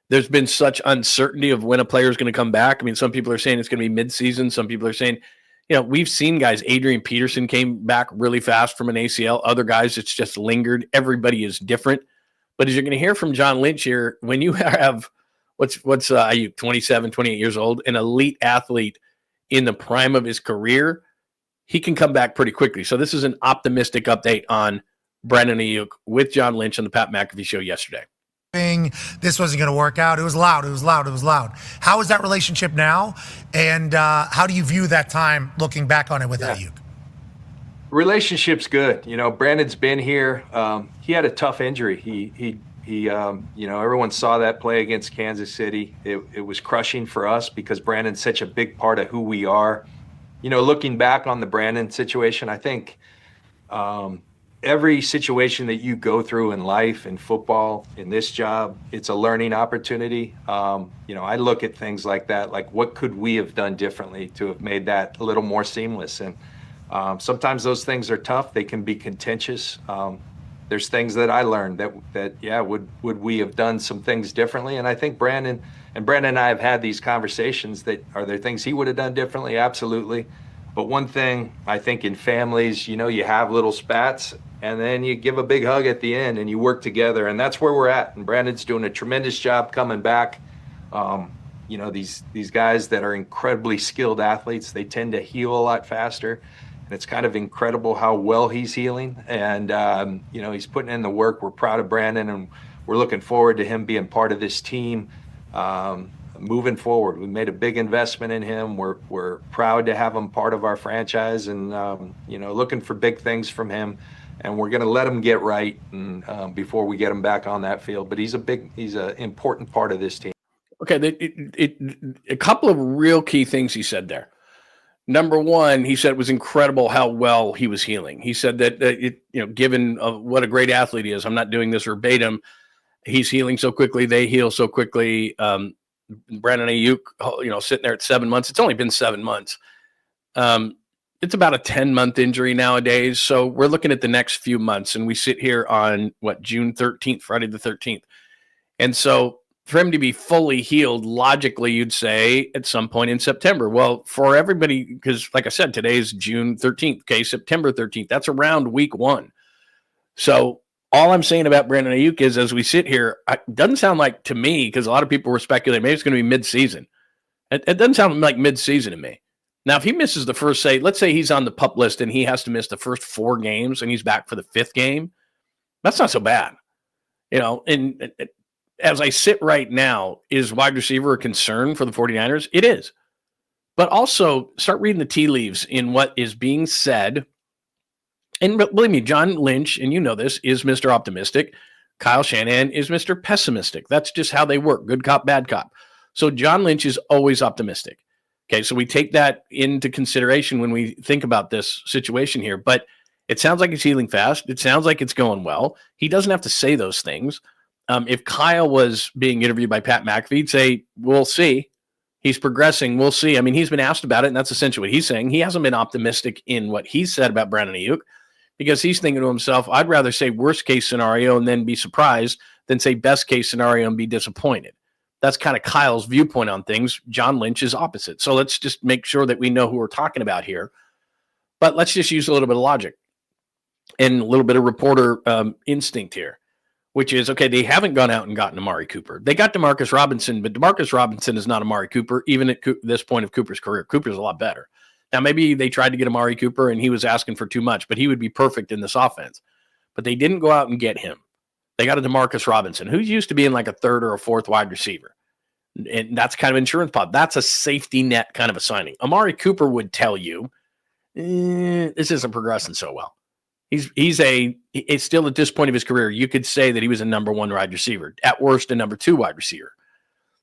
there's been such uncertainty of when a player is going to come back. I mean, some people are saying it's going to be midseason. Some people are saying, you know, we've seen guys, Adrian Peterson came back really fast from an ACL. Other guys, it's just lingered. Everybody is different. But as you're going to hear from John Lynch here, when you have, what's Aiyuk, 27, 28 years old, an elite athlete in the prime of his career, he can come back pretty quickly. So this is an optimistic update on Brandon Aiyuk with John Lynch on the Pat McAfee show yesterday. This wasn't going to work out. It was loud. How is that relationship now? And how do you view that time looking back on it with Aiyuk? Relationship's good. You know, Brandon's been here. He had a tough injury. He you know, everyone saw that play against Kansas City. It was crushing for us because Brandon's such a big part of who we are. You know, looking back on the Brandon situation, I think every situation that you go through in life, in football, in this job, it's a learning opportunity. You know, I look at things like that, like what could we have done differently to have made that a little more seamless? And sometimes those things are tough. They can be contentious. There's things that I learned that would we have done some things differently? And I think Brandon and I have had these conversations that are there things he would have done differently? Absolutely. But one thing I think in families, you have little spats and then you give a big hug at the end and you work together. And that's where we're at. And Brandon's doing a tremendous job coming back. These guys that are incredibly skilled athletes, they tend to heal a lot faster. And it's kind of incredible how well he's healing. And, he's putting in the work. We're proud of Brandon and we're looking forward to him being part of this team. Moving forward, we made a big investment in him. We're proud to have him part of our franchise, and looking for big things from him. And we're going to let him get right and before we get him back on that field. But he's an important part of this team. Okay, a couple of real key things he said there. Number one, he said it was incredible how well he was healing. He said that given what a great athlete he is, I'm not doing this verbatim. He's healing so quickly. They heal so quickly. Brandon Aiyuk, sitting there at 7 months. It's only been 7 months. It's about a 10-month injury nowadays. So we're looking at the next few months, and we sit here on June 13th, Friday the 13th. And so for him to be fully healed, logically, you'd say at some point in September. Well, for everybody, because like I said, today is June 13th. Okay, September 13th. That's around week 1. So all I'm saying about Brandon Aiyuk is, as we sit here, it doesn't sound like to me, because a lot of people were speculating maybe it's going to be mid-season. It doesn't sound like mid-season to me. Now, if he misses the first, let's say he's on the PUP list and he has to miss the first 4 games and he's back for the 5th game, that's not so bad. And as I sit right now, is wide receiver a concern for the 49ers? It is. But also start reading the tea leaves in what is being said. And believe me, John Lynch, and you know this, is Mr. Optimistic. Kyle Shanahan is Mr. Pessimistic. That's just how they work. Good cop, bad cop. So John Lynch is always optimistic. Okay, so we take that into consideration when we think about this situation here. But it sounds like he's healing fast. It sounds like it's going well. He doesn't have to say those things. If Kyle was being interviewed by Pat McAfee, he'd say, we'll see. He's progressing. We'll see. I mean, he's been asked about it, and that's essentially what he's saying. He hasn't been optimistic in what he said about Brandon Aiyuk, because he's thinking to himself, I'd rather say worst case scenario and then be surprised than say best case scenario and be disappointed. That's kind of Kyle's viewpoint on things. John Lynch is opposite. So let's just make sure that we know who we're talking about here. But let's just use a little bit of logic and a little bit of reporter instinct here, which is, okay, they haven't gone out and gotten Amari Cooper. They got Demarcus Robinson, but Demarcus Robinson is not Amari Cooper, even at this point of Cooper's career. Cooper's a lot better. Now, maybe they tried to get Amari Cooper and he was asking for too much, but he would be perfect in this offense. But they didn't go out and get him. They got a Demarcus Robinson, who's used to being like a 3rd or a 4th wide receiver. And that's kind of insurance pod. That's a safety net kind of a signing. Amari Cooper would tell you, this isn't progressing so well. It's still at this point of his career, you could say that he was a number 1 wide receiver, at worst a number 2 wide receiver.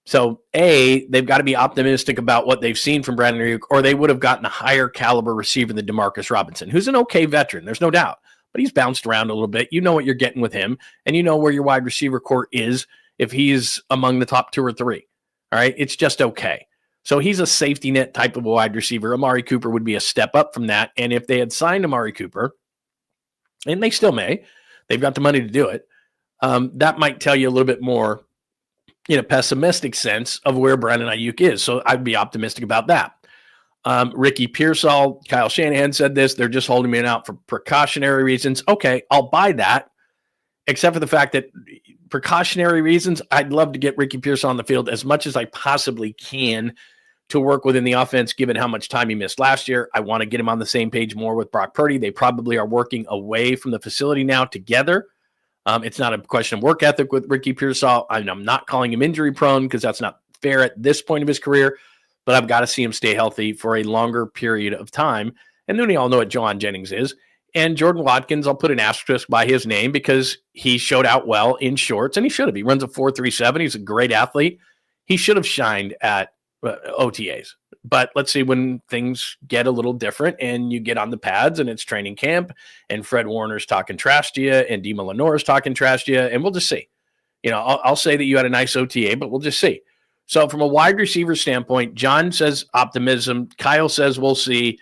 So they've got to be optimistic about what they've seen from Brandon Aiyuk, or they would have gotten a higher caliber receiver than Demarcus Robinson, who's an okay veteran. There's no doubt, but he's bounced around a little bit. You know what you're getting with him, and you know where your wide receiver core is if he's among the top 2 or 3. All right. It's just okay. So he's a safety net type of wide receiver. Amari Cooper would be a step up from that. And if they had signed Amari Cooper, and they still may, they've got the money to do it. That might tell you a little bit more in a pessimistic sense of where Brandon Aiyuk is. So I'd be optimistic about that. Ricky Pearsall, Kyle Shanahan said this. They're just holding me out for precautionary reasons. Okay, I'll buy that, except for the fact that precautionary reasons, I'd love to get Ricky Pearsall on the field as much as I possibly can to work within the offense, given how much time he missed last year. I want to get him on the same page more with Brock Purdy. They probably are working away from the facility now together. It's not a question of work ethic with Ricky Pearsall. I'm not calling him injury prone because that's not fair at this point of his career, but I've got to see him stay healthy for a longer period of time. And then we all know what Jawan Jennings is. And Jordan Watkins, I'll put an asterisk by his name because he showed out well in shorts, and he should have. He runs a 4.37. He's a great athlete. He should have shined at OTAs. But let's see when things get a little different and you get on the pads and it's training camp and Fred Warner's talking trash to you and Dima Lenore's talking trash to you, and we'll just see. I'll say that you had a nice OTA, but we'll just see. So from a wide receiver standpoint, John says optimism. Kyle says we'll see.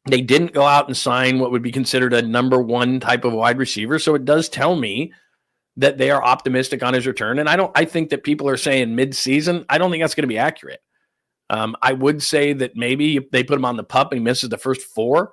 They didn't go out and sign what would be considered a number 1 type of wide receiver. So it does tell me that they are optimistic on his return. And I think that people are saying mid-season. I don't think that's going to be accurate. I would say that maybe if they put him on the PUP and he misses the first 4,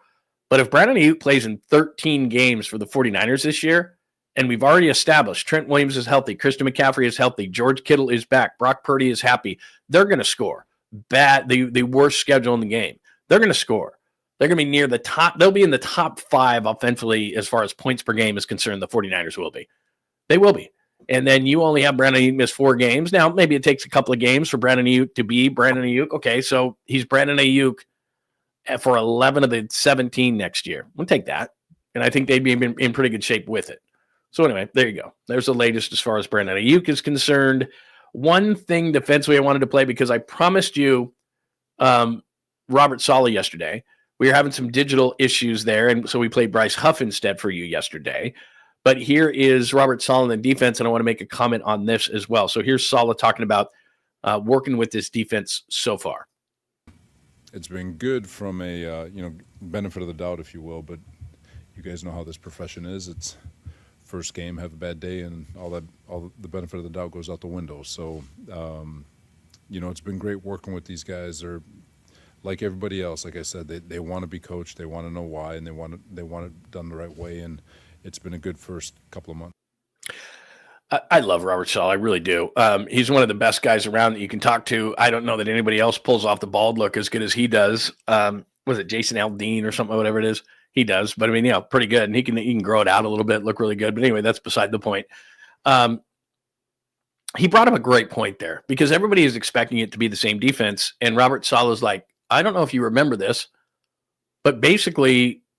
but if Brandon Aiyuk plays in 13 games for the 49ers this year, and we've already established Trent Williams is healthy, Christian McCaffrey is healthy, George Kittle is back, Brock Purdy is happy, they're going to score. The worst schedule in the game. They're going to score. They're going to be near the top. They'll be in the top 5 offensively as far as points per game is concerned. The 49ers will be. They will be. And then you only have Brandon Aiyuk miss 4 games. Now, maybe it takes a couple of games for Brandon Aiyuk to be Brandon Aiyuk. Okay, so he's Brandon Aiyuk for 11 of the 17 next year. We'll take that. And I think they'd be in pretty good shape with it. So anyway, there you go. There's the latest as far as Brandon Aiyuk is concerned. One thing defensively I wanted to play because I promised you Robert Saleh yesterday. We were having some digital issues there, and so we played Bryce Huff instead for you yesterday. But here is Robert Saleh in the defense, and I want to make a comment on this as well. So here's Saleh talking about working with this defense so far. It's been good from a benefit of the doubt, if you will, but you guys know how this profession is. It's first game, have a bad day, and all the benefit of the doubt goes out the window. So, it's been great working with these guys. They're like everybody else. Like I said, they want to be coached. They want to know why, and they want it done the right way. And it's been a good first couple of months. I love Robert Saleh. I really do. He's one of the best guys around that you can talk to. I don't know that anybody else pulls off the bald look as good as he does. Was it Jason Aldean or something, whatever it is? He does. But, I mean, pretty good. And he can grow it out a little bit, look really good. But anyway, that's beside the point. He brought up a great point there because everybody is expecting it to be the same defense. And Robert Saleh is like, I don't know if you remember this, but basically –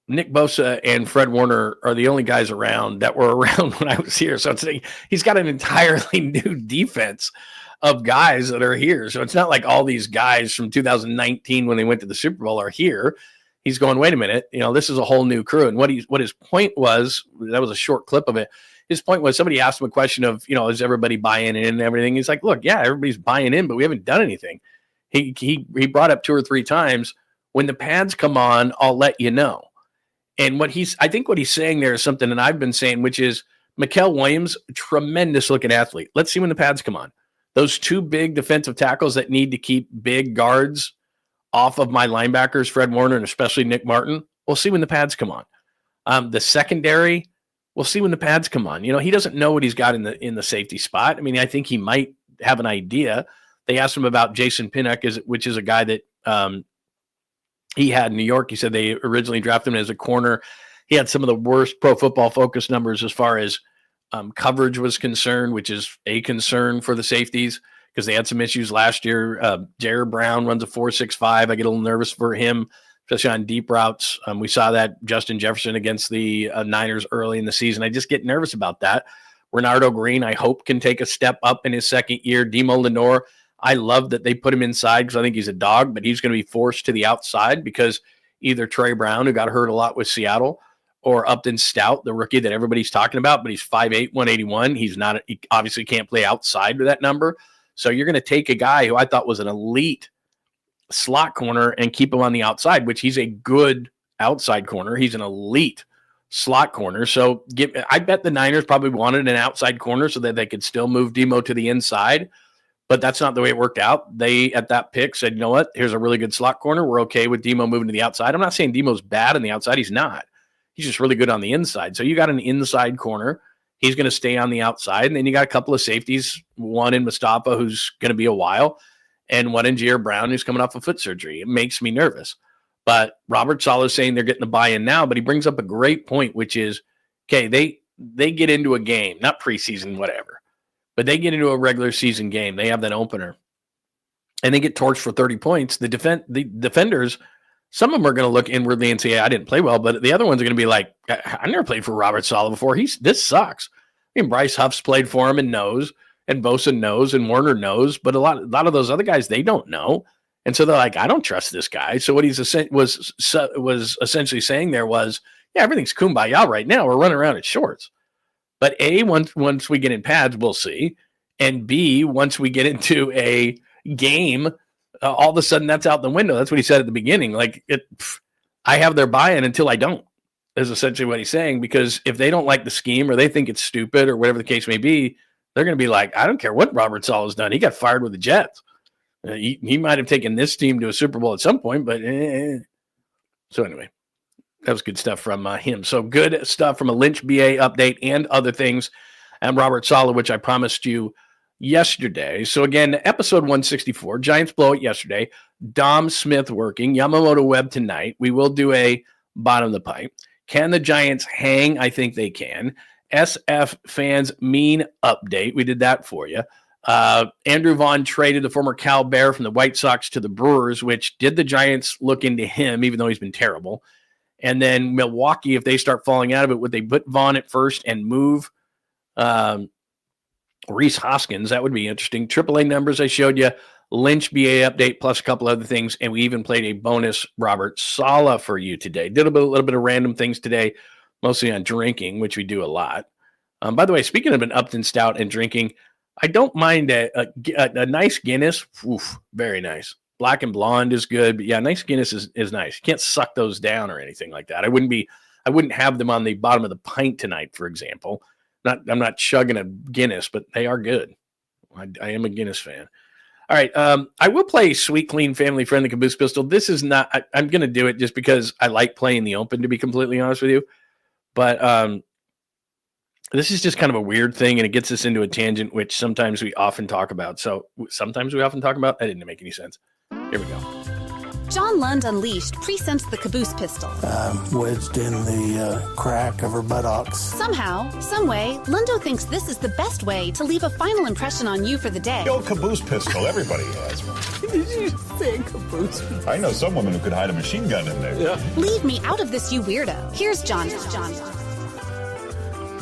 Nick Bosa and Fred Warner are the only guys around that were around when I was here. So he's got an entirely new defense of guys that are here. So it's not like all these guys from 2019 when they went to the Super Bowl are here. He's going, wait a minute, this is a whole new crew. And what his point was, that was a short clip of it. His point was somebody asked him a question of, is everybody buying in and everything? He's like, look, yeah, everybody's buying in, but we haven't done anything. He brought up 2 or 3 times, when the pads come on, I'll let you know. And I think what he's saying there is something that I've been saying, which is Mikael Williams, tremendous looking athlete. Let's see when the pads come on. Those 2 big defensive tackles that need to keep big guards off of my linebackers, Fred Warner and especially Nick Martin, we'll see when the pads come on. The secondary, we'll see when the pads come on. He doesn't know what he's got in the safety spot. I mean, I think he might have an idea. They asked him about Jason Pinnock, which is a guy that he had in New York. He said they originally drafted him as a corner. He had some of the worst Pro Football Focus numbers as far as coverage was concerned, which is a concern for the safeties because they had some issues last year. Jared Brown runs a 4.65. I get a little nervous for him, especially on deep routes. We saw that Justin Jefferson against the Niners early in the season. I just get nervous about that. Renardo Green, I hope, can take a step up in his second year. Demo Lenore, I love that they put him inside because I think he's a dog, but he's going to be forced to the outside because either Trey Brown, who got hurt a lot with Seattle, or Upton Stout, the rookie that everybody's talking about, but he's 5'8", 181. He obviously can't play outside of that number. So you're going to take a guy who I thought was an elite slot corner and keep him on the outside, which he's a good outside corner. He's an elite slot corner. So I bet the Niners probably wanted an outside corner so that they could still move Demo to the inside. But that's not the way it worked out. They, at that pick, said, you know what? Here's a really good slot corner. We're okay with Demo moving to the outside. I'm not saying Demo's bad on the outside. He's not. He's just really good on the inside. So you got an inside corner. He's going to stay on the outside. And then you got a couple of safeties, one in Mustafa, who's going to be a while, and one in Jared Brown, who's coming off of foot surgery. It makes me nervous. But Robert Saleh is saying they're getting the buy-in now, but he brings up a great point, which is, okay, they get into a game, not preseason, whatever. But they get into a regular season game. They have that opener. And they get torched for 30 points. The defenders, some of them are going to look inwardly and say, I didn't play well. But the other ones are going to be like, I never played for Robert Saleh before. This sucks. I mean, Bryce Huff's played for him and knows. And Bosa knows. And Warner knows. But a lot of those other guys, they don't know. And so they're like, I don't trust this guy. So what he was essentially saying there was, yeah, everything's kumbaya right now. We're running around in shorts. But A, once we get in pads, we'll see. And B, once we get into a game, all of a sudden that's out the window. That's what he said at the beginning. Like, I have their buy-in until I don't, is essentially what he's saying. Because if they don't like the scheme or they think it's stupid or whatever the case may be, they're going to be like, I don't care what Robert Saleh's done. He got fired with the Jets. He might have taken this team to a Super Bowl at some point, but so anyway, that was good stuff from him. So good stuff from a Lynch BA update and other things. And Robert Saleh, which I promised you yesterday. So again, episode 164, Giants blow it yesterday. Dom Smith working, Yamamoto Webb tonight. We will do a bottom of the pipe. Can the Giants hang? I think they can. SF fans mean update. We did that for you. Andrew Vaughn traded the former Cal Bear from the White Sox to the Brewers, which did the Giants look into him, even though he's been terrible. And then Milwaukee, if they start falling out of it, would they put Vaughn at first and move Reese Hoskins? That would be interesting. AAA numbers I showed you. Lynch BA update plus a couple other things. And we even played a bonus Robert Saleh for you today. Did a little bit of random things today, mostly on drinking, which we do a lot. By the way, speaking of an Upton Stout and drinking, I don't mind a nice Guinness. Oof, very nice. Black and blonde is good, but yeah, nice Guinness is nice. You can't suck those down or anything like that. I wouldn't have them on the bottom of the pint tonight, for example. I'm not chugging a Guinness, but they are good. I am a Guinness fan. All right, I will play Sweet Clean Family Friendly Caboose Pistol. This is not. I'm going to do it just because I like playing the open, to be completely honest with you. But this is just kind of a weird thing, and it gets us into a tangent, which sometimes we often talk about. So sometimes we often talk about. That didn't make any sense. Here we go. John Lund Unleashed presents the Caboose Pistol. Wedged in the crack of her buttocks. Somehow, someway, Lundo thinks this is the best way to leave a final impression on you for the day. The old caboose pistol, everybody has one. Did you say caboose? I know some woman who could hide a machine gun in there. Yeah. Leave me out of this, you weirdo. Here's John.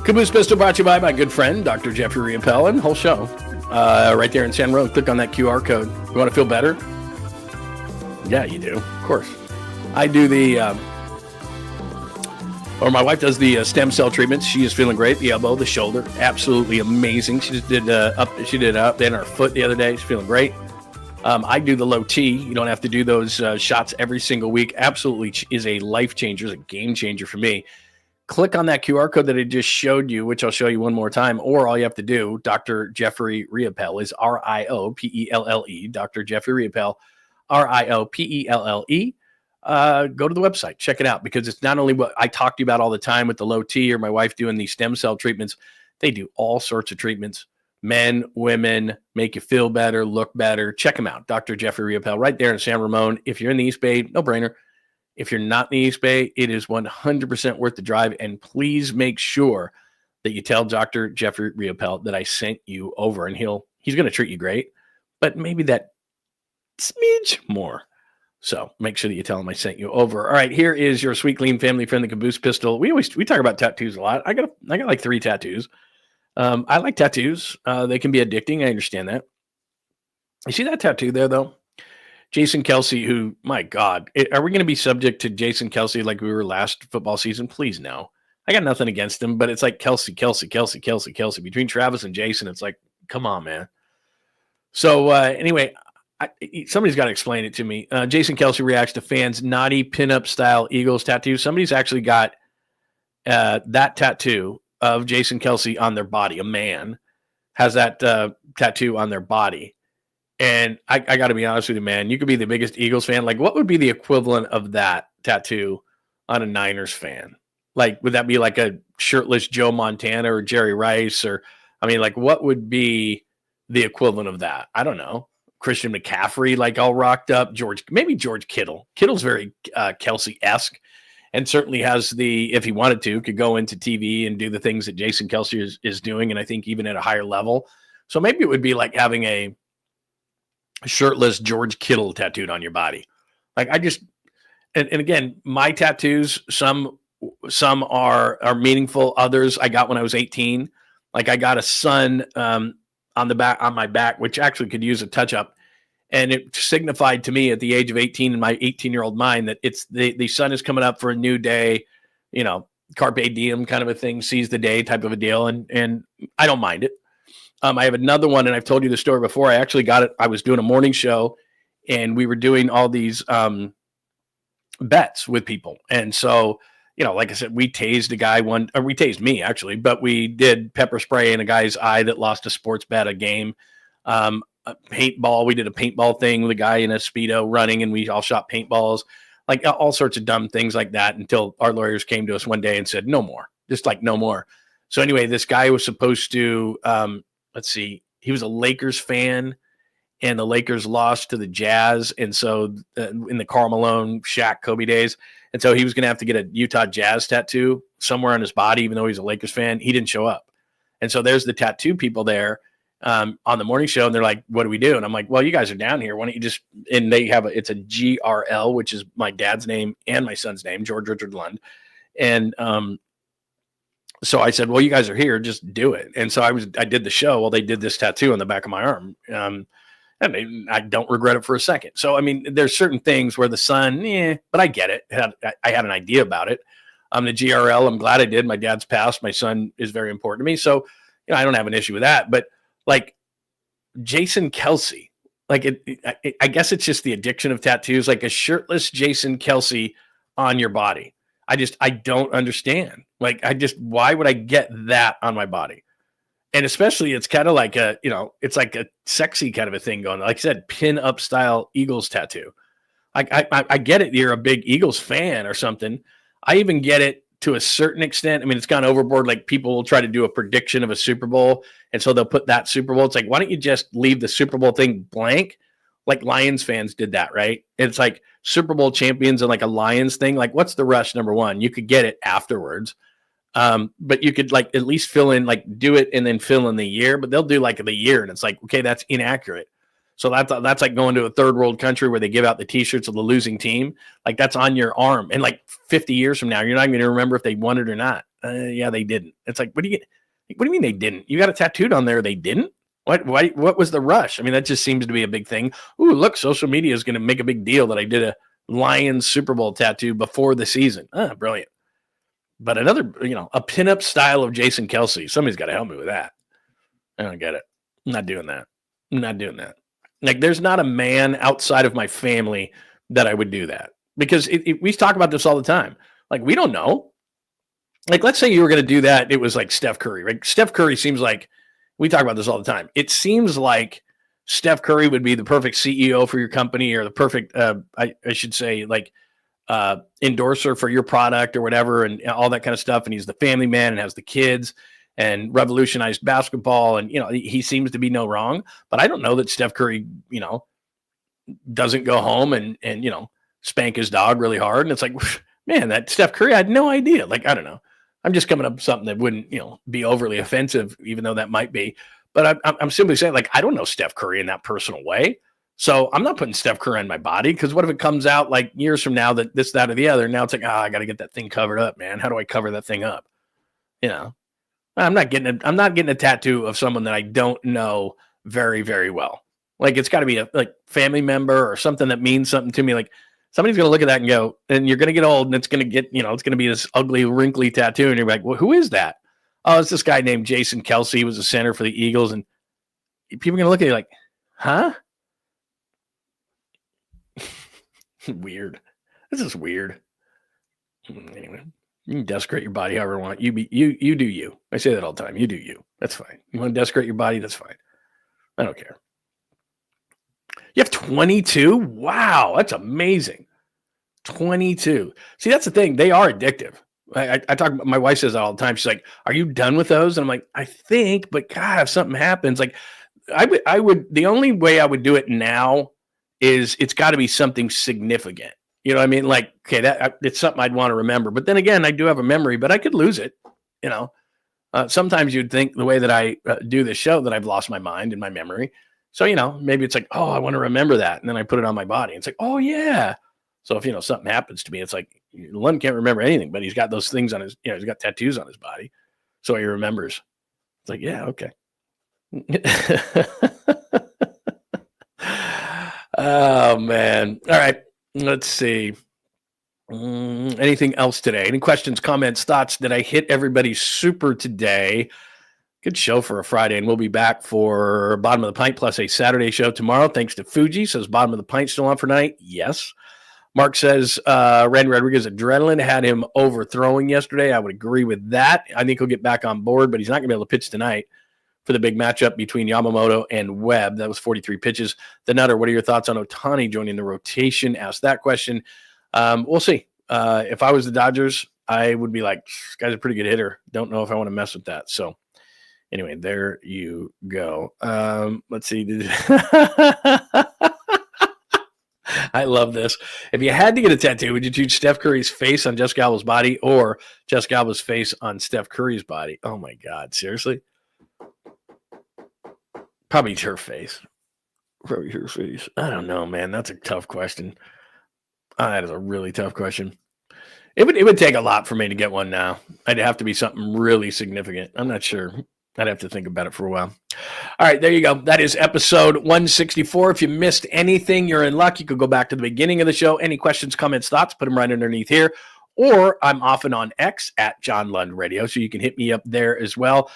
Caboose Pistol brought to you by my good friend, Dr. Jeffrey Riopel, and whole show. Right there in San Road. Click on that QR code. You want to feel better? Yeah, you do. Of course. I do my wife does the stem cell treatments. She is feeling great. The elbow, the shoulder, absolutely amazing. She just did up in her foot the other day. She's feeling great. I do the low T. You don't have to do those shots every single week. Absolutely is a life changer, is a game changer for me. Click on that QR code that I just showed you, which I'll show you one more time, or all you have to do, Dr. Jeffrey Riopel is R-I-O-P-E-L-L-E, Dr. Jeffrey Riopel, R-I-O-P-E-L-L-E. Go to the website, check it out, because it's not only what I talk to you about all the time with the low T or my wife doing these stem cell treatments. They do all sorts of treatments, men, women, make you feel better, look better. Check them out, Dr. Jeffrey Riopel, right there in San Ramon. If you're in the East Bay, no brainer. If you're not in the East Bay, it is 100% worth the drive. And please make sure that you tell Dr. Jeffrey Riopel that I sent you over, and he's going to treat you great, but maybe that smidge more. So make sure that you tell him I sent you over. All right, here is your Sweet Clean Family Friendly Caboose Pistol. We talk about tattoos a lot. I got like 3 tattoos. I like tattoos. They can be addicting. I understand that. You see that tattoo there, though? Jason Kelce, who, my God, are we going to be subject to Jason Kelce like we were last football season? Please no. I got nothing against him, but it's like Kelce. Between Travis and Jason, it's like, come on, man. So anyway, somebody's got to explain it to me. Jason Kelce reacts to fans' naughty pinup style Eagles tattoo. Somebody's actually got that tattoo of Jason Kelce on their body. A man has that tattoo on their body. And I got to be honest with you, man. You could be the biggest Eagles fan. Like, what would be the equivalent of that tattoo on a Niners fan? Like, would that be like a shirtless Joe Montana or Jerry Rice? Or, I mean, like, what would be the equivalent of that? I don't know. Christian McCaffrey, like all rocked up. Maybe George Kittle. Kittle's very Kelce-esque, and certainly has if he wanted to, could go into TV and do the things that Jason Kelce is doing, and I think even at a higher level. So maybe it would be like having a shirtless George Kittle tattooed on your body. Like, I just, and again, my tattoos, some are meaningful. Others I got when I was 18. Like, I got a sun on my back, which actually could use a touch up. And it signified to me at the age of 18 in my 18-year-old mind that it's the sun is coming up for a new day, carpe diem kind of a thing, seize the day type of a deal. And I don't mind it. I have another one, and I've told you the story before. I actually got it. I was doing a morning show, and we were doing all these bets with people. And so, like I said, we tased a guy we tased me actually, but we did pepper spray in a guy's eye that lost a sports bet, a game. paintball. We did a paintball thing with a guy in a Speedo running, and we all shot paintballs, like all sorts of dumb things like that, until our lawyers came to us one day and said, no more, just like no more. So anyway, this guy was supposed to, he was a Lakers fan, and the Lakers lost to the Jazz. And so in the Karl Malone, Shaq, Kobe days. And so he was going to have to get a Utah Jazz tattoo somewhere on his body, even though he's a Lakers fan. He didn't show up. And so there's the tattoo people there on the morning show. And they're like, what do we do? And I'm like, well, you guys are down here. Why don't you just, and they have it's a GRL, which is my dad's name and my son's name, George Richard Lund. And so I said, well, you guys are here, just do it. And so I did the show. Well, they did this tattoo on the back of my arm. I don't regret it for a second. So, I mean, there's certain things where the sun, but I get it. I had an idea about it. The GRL, I'm glad I did. My dad's passed. My son is very important to me. So, I don't have an issue with that. But like Jason Kelce, like I guess it's just the addiction of tattoos, like a shirtless Jason Kelce on your body. I don't understand. Like, why would I get that on my body? And especially it's kind of like it's like a sexy kind of a thing going on. Like I said, pin up style Eagles tattoo. I get it. You're a big Eagles fan or something. I even get it to a certain extent. I mean, it's gone overboard. Like, people will try to do a prediction of a Super Bowl. And so they'll put that Super Bowl. It's like, why don't you just leave the Super Bowl thing blank? Like Lions fans did that, right? It's like Super Bowl champions and like a Lions thing. Like, what's the rush? Number one, you could get it afterwards. But you could like at least fill in, like do it and then fill in the year, but they'll do like the year. And it's like, okay, that's inaccurate. So that's like going to a third world country where they give out the t-shirts of the losing team. Like, that's on your arm. And like 50 years from now, you're not going to remember if they won it or not. Yeah, they didn't. It's like, what do you mean they didn't? You got it tattooed on there. They didn't. What was the rush? I mean, that just seems to be a big thing. Ooh, look, social media is going to make a big deal that I did a Lions Super Bowl tattoo before the season. Brilliant. But another, a pinup style of Jason Kelce. Somebody's got to help me with that. I don't get it. I'm not doing that. Like, there's not a man outside of my family that I would do that, because we talk about this all the time. Like, we don't know. Like, let's say you were going to do that. It was like Steph Curry, right? Steph Curry seems like, we talk about this all the time. It seems like Steph Curry would be the perfect CEO for your company, or the perfect, I should say, like, endorser for your product or whatever, and all that kind of stuff. And he's the family man and has the kids and revolutionized basketball. And, he seems to be no wrong, but I don't know that Steph Curry, doesn't go home and spank his dog really hard. And it's like, man, that Steph Curry, I had no idea. Like, I don't know. I'm just coming up with something that wouldn't, be overly offensive, even though that might be. But I'm simply saying, like, I don't know Steph Curry in that personal way. So I'm not putting Steph Curry on my body, because what if it comes out like years from now that this, that, or the other? Now it's like, I got to get that thing covered up, man. How do I cover that thing up? I'm not getting a tattoo of someone that I don't know very, very well. Like, it's got to be a like family member or something that means something to me. Like, somebody's going to look at that and go, and you're going to get old, and it's going to get, it's going to be this ugly, wrinkly tattoo. And you're like, well, who is that? Oh, it's this guy named Jason Kelce. He was a center for the Eagles. And people are going to look at you like, huh? Weird. This is weird. Anyway, you can desecrate your body however you want. You do you. I say that all the time. You do you. That's fine. You want to desecrate your body? That's fine. I don't care. You have 22? Wow, that's amazing. 22. See, that's the thing. They are addictive. I talk. My wife says that all the time. She's like, "Are you done with those?" And I'm like, "I think, but God, if something happens, like, I would. The only way I would do it now is it's got to be something significant. You know what I mean? Like, okay, it's something I'd want to remember. But then again, I do have a memory, but I could lose it. Sometimes you'd think the way that I do this show that I've lost my mind and my memory. So, maybe it's like, oh, I want to remember that. And then I put it on my body. It's like, oh, yeah. So if, something happens to me, it's like, Lund can't remember anything, but he's got those things on his, he's got tattoos on his body. So he remembers. It's like, yeah, okay. Oh, man. All right. Let's see. Anything else today? Any questions, comments, thoughts? Did I hit everybody super today? Good show for a Friday, and we'll be back for Bottom of the Pint plus a Saturday show tomorrow. Thanks to Fuji. Says Bottom of the Pint still on for tonight. Yes. Mark says Randy Rodriguez adrenaline had him overthrowing yesterday. I would agree with that. I think he'll get back on board, but he's not going to be able to pitch tonight for the big matchup between Yamamoto and Webb. That was 43 pitches. The Nutter, what are your thoughts on Ohtani joining the rotation? Ask that question. We'll see. If I was the Dodgers, I would be like, this guy's a pretty good hitter. Don't know if I want to mess with that. So anyway, there you go. Let's see. I love this. If you had to get a tattoo, would you choose Steph Curry's face on Jessica Alba's body or Jessica Alba's face on Steph Curry's body? Oh, my God. Seriously? Probably her face. Probably her face. I don't know, man. That's a tough question. That is a really tough question. It would take a lot for me to get one now. I'd have to be something really significant. I'm not sure. I'd have to think about it for a while. All right, there you go. That is episode 164. If you missed anything, you're in luck. You could go back to the beginning of the show. Any questions, comments, thoughts, put them right underneath here. Or I'm often on X at John Lund Radio, so you can hit me up there as well.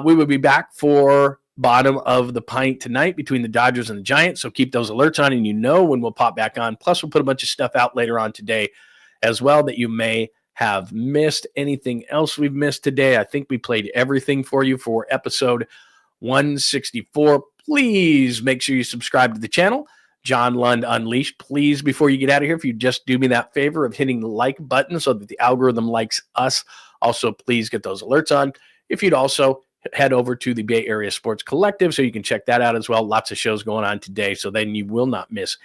We will be back for bottom of the pint tonight between the Dodgers and the Giants, so keep those alerts on, and you know when we'll pop back on. Plus, we'll put a bunch of stuff out later on today as well that you may have missed. Anything else we've missed today? I think we played everything for you for episode 164. Please make sure you subscribe to the channel, John Lund Unleashed. Please, before you get out of here, if you just do me that favor of hitting the like button so that the algorithm likes us. Also, please get those alerts on. If you'd also head over to the Bay Area Sports Collective so you can check that out as well. Lots of shows going on today, so then you will not miss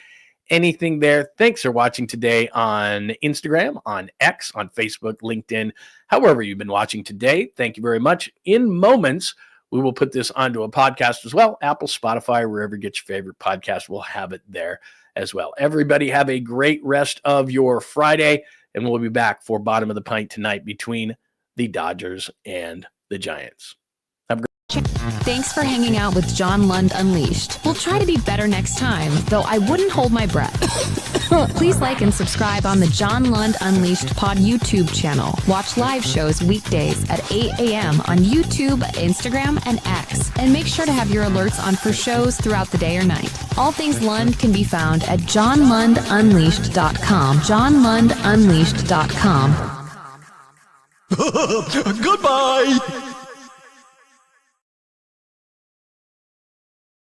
anything there. Thanks for watching today on Instagram, on X, on Facebook, LinkedIn, however you've been watching today. Thank you very much. In moments, we will put this onto a podcast as well. Apple, Spotify, wherever you get your favorite podcast, we'll have it there as well. Everybody have a great rest of your Friday, and we'll be back for bottom of the pint tonight between the Dodgers and the Giants. Thanks for hanging out with John Lund Unleashed. We'll try to be better next time, though I wouldn't hold my breath. Please like and subscribe on the John Lund Unleashed Pod YouTube channel. Watch live shows weekdays at 8 a.m. on YouTube, Instagram, and X. And make sure to have your alerts on for shows throughout the day or night. All things Lund can be found at johnlundunleashed.com. johnlundunleashed.com. Goodbye!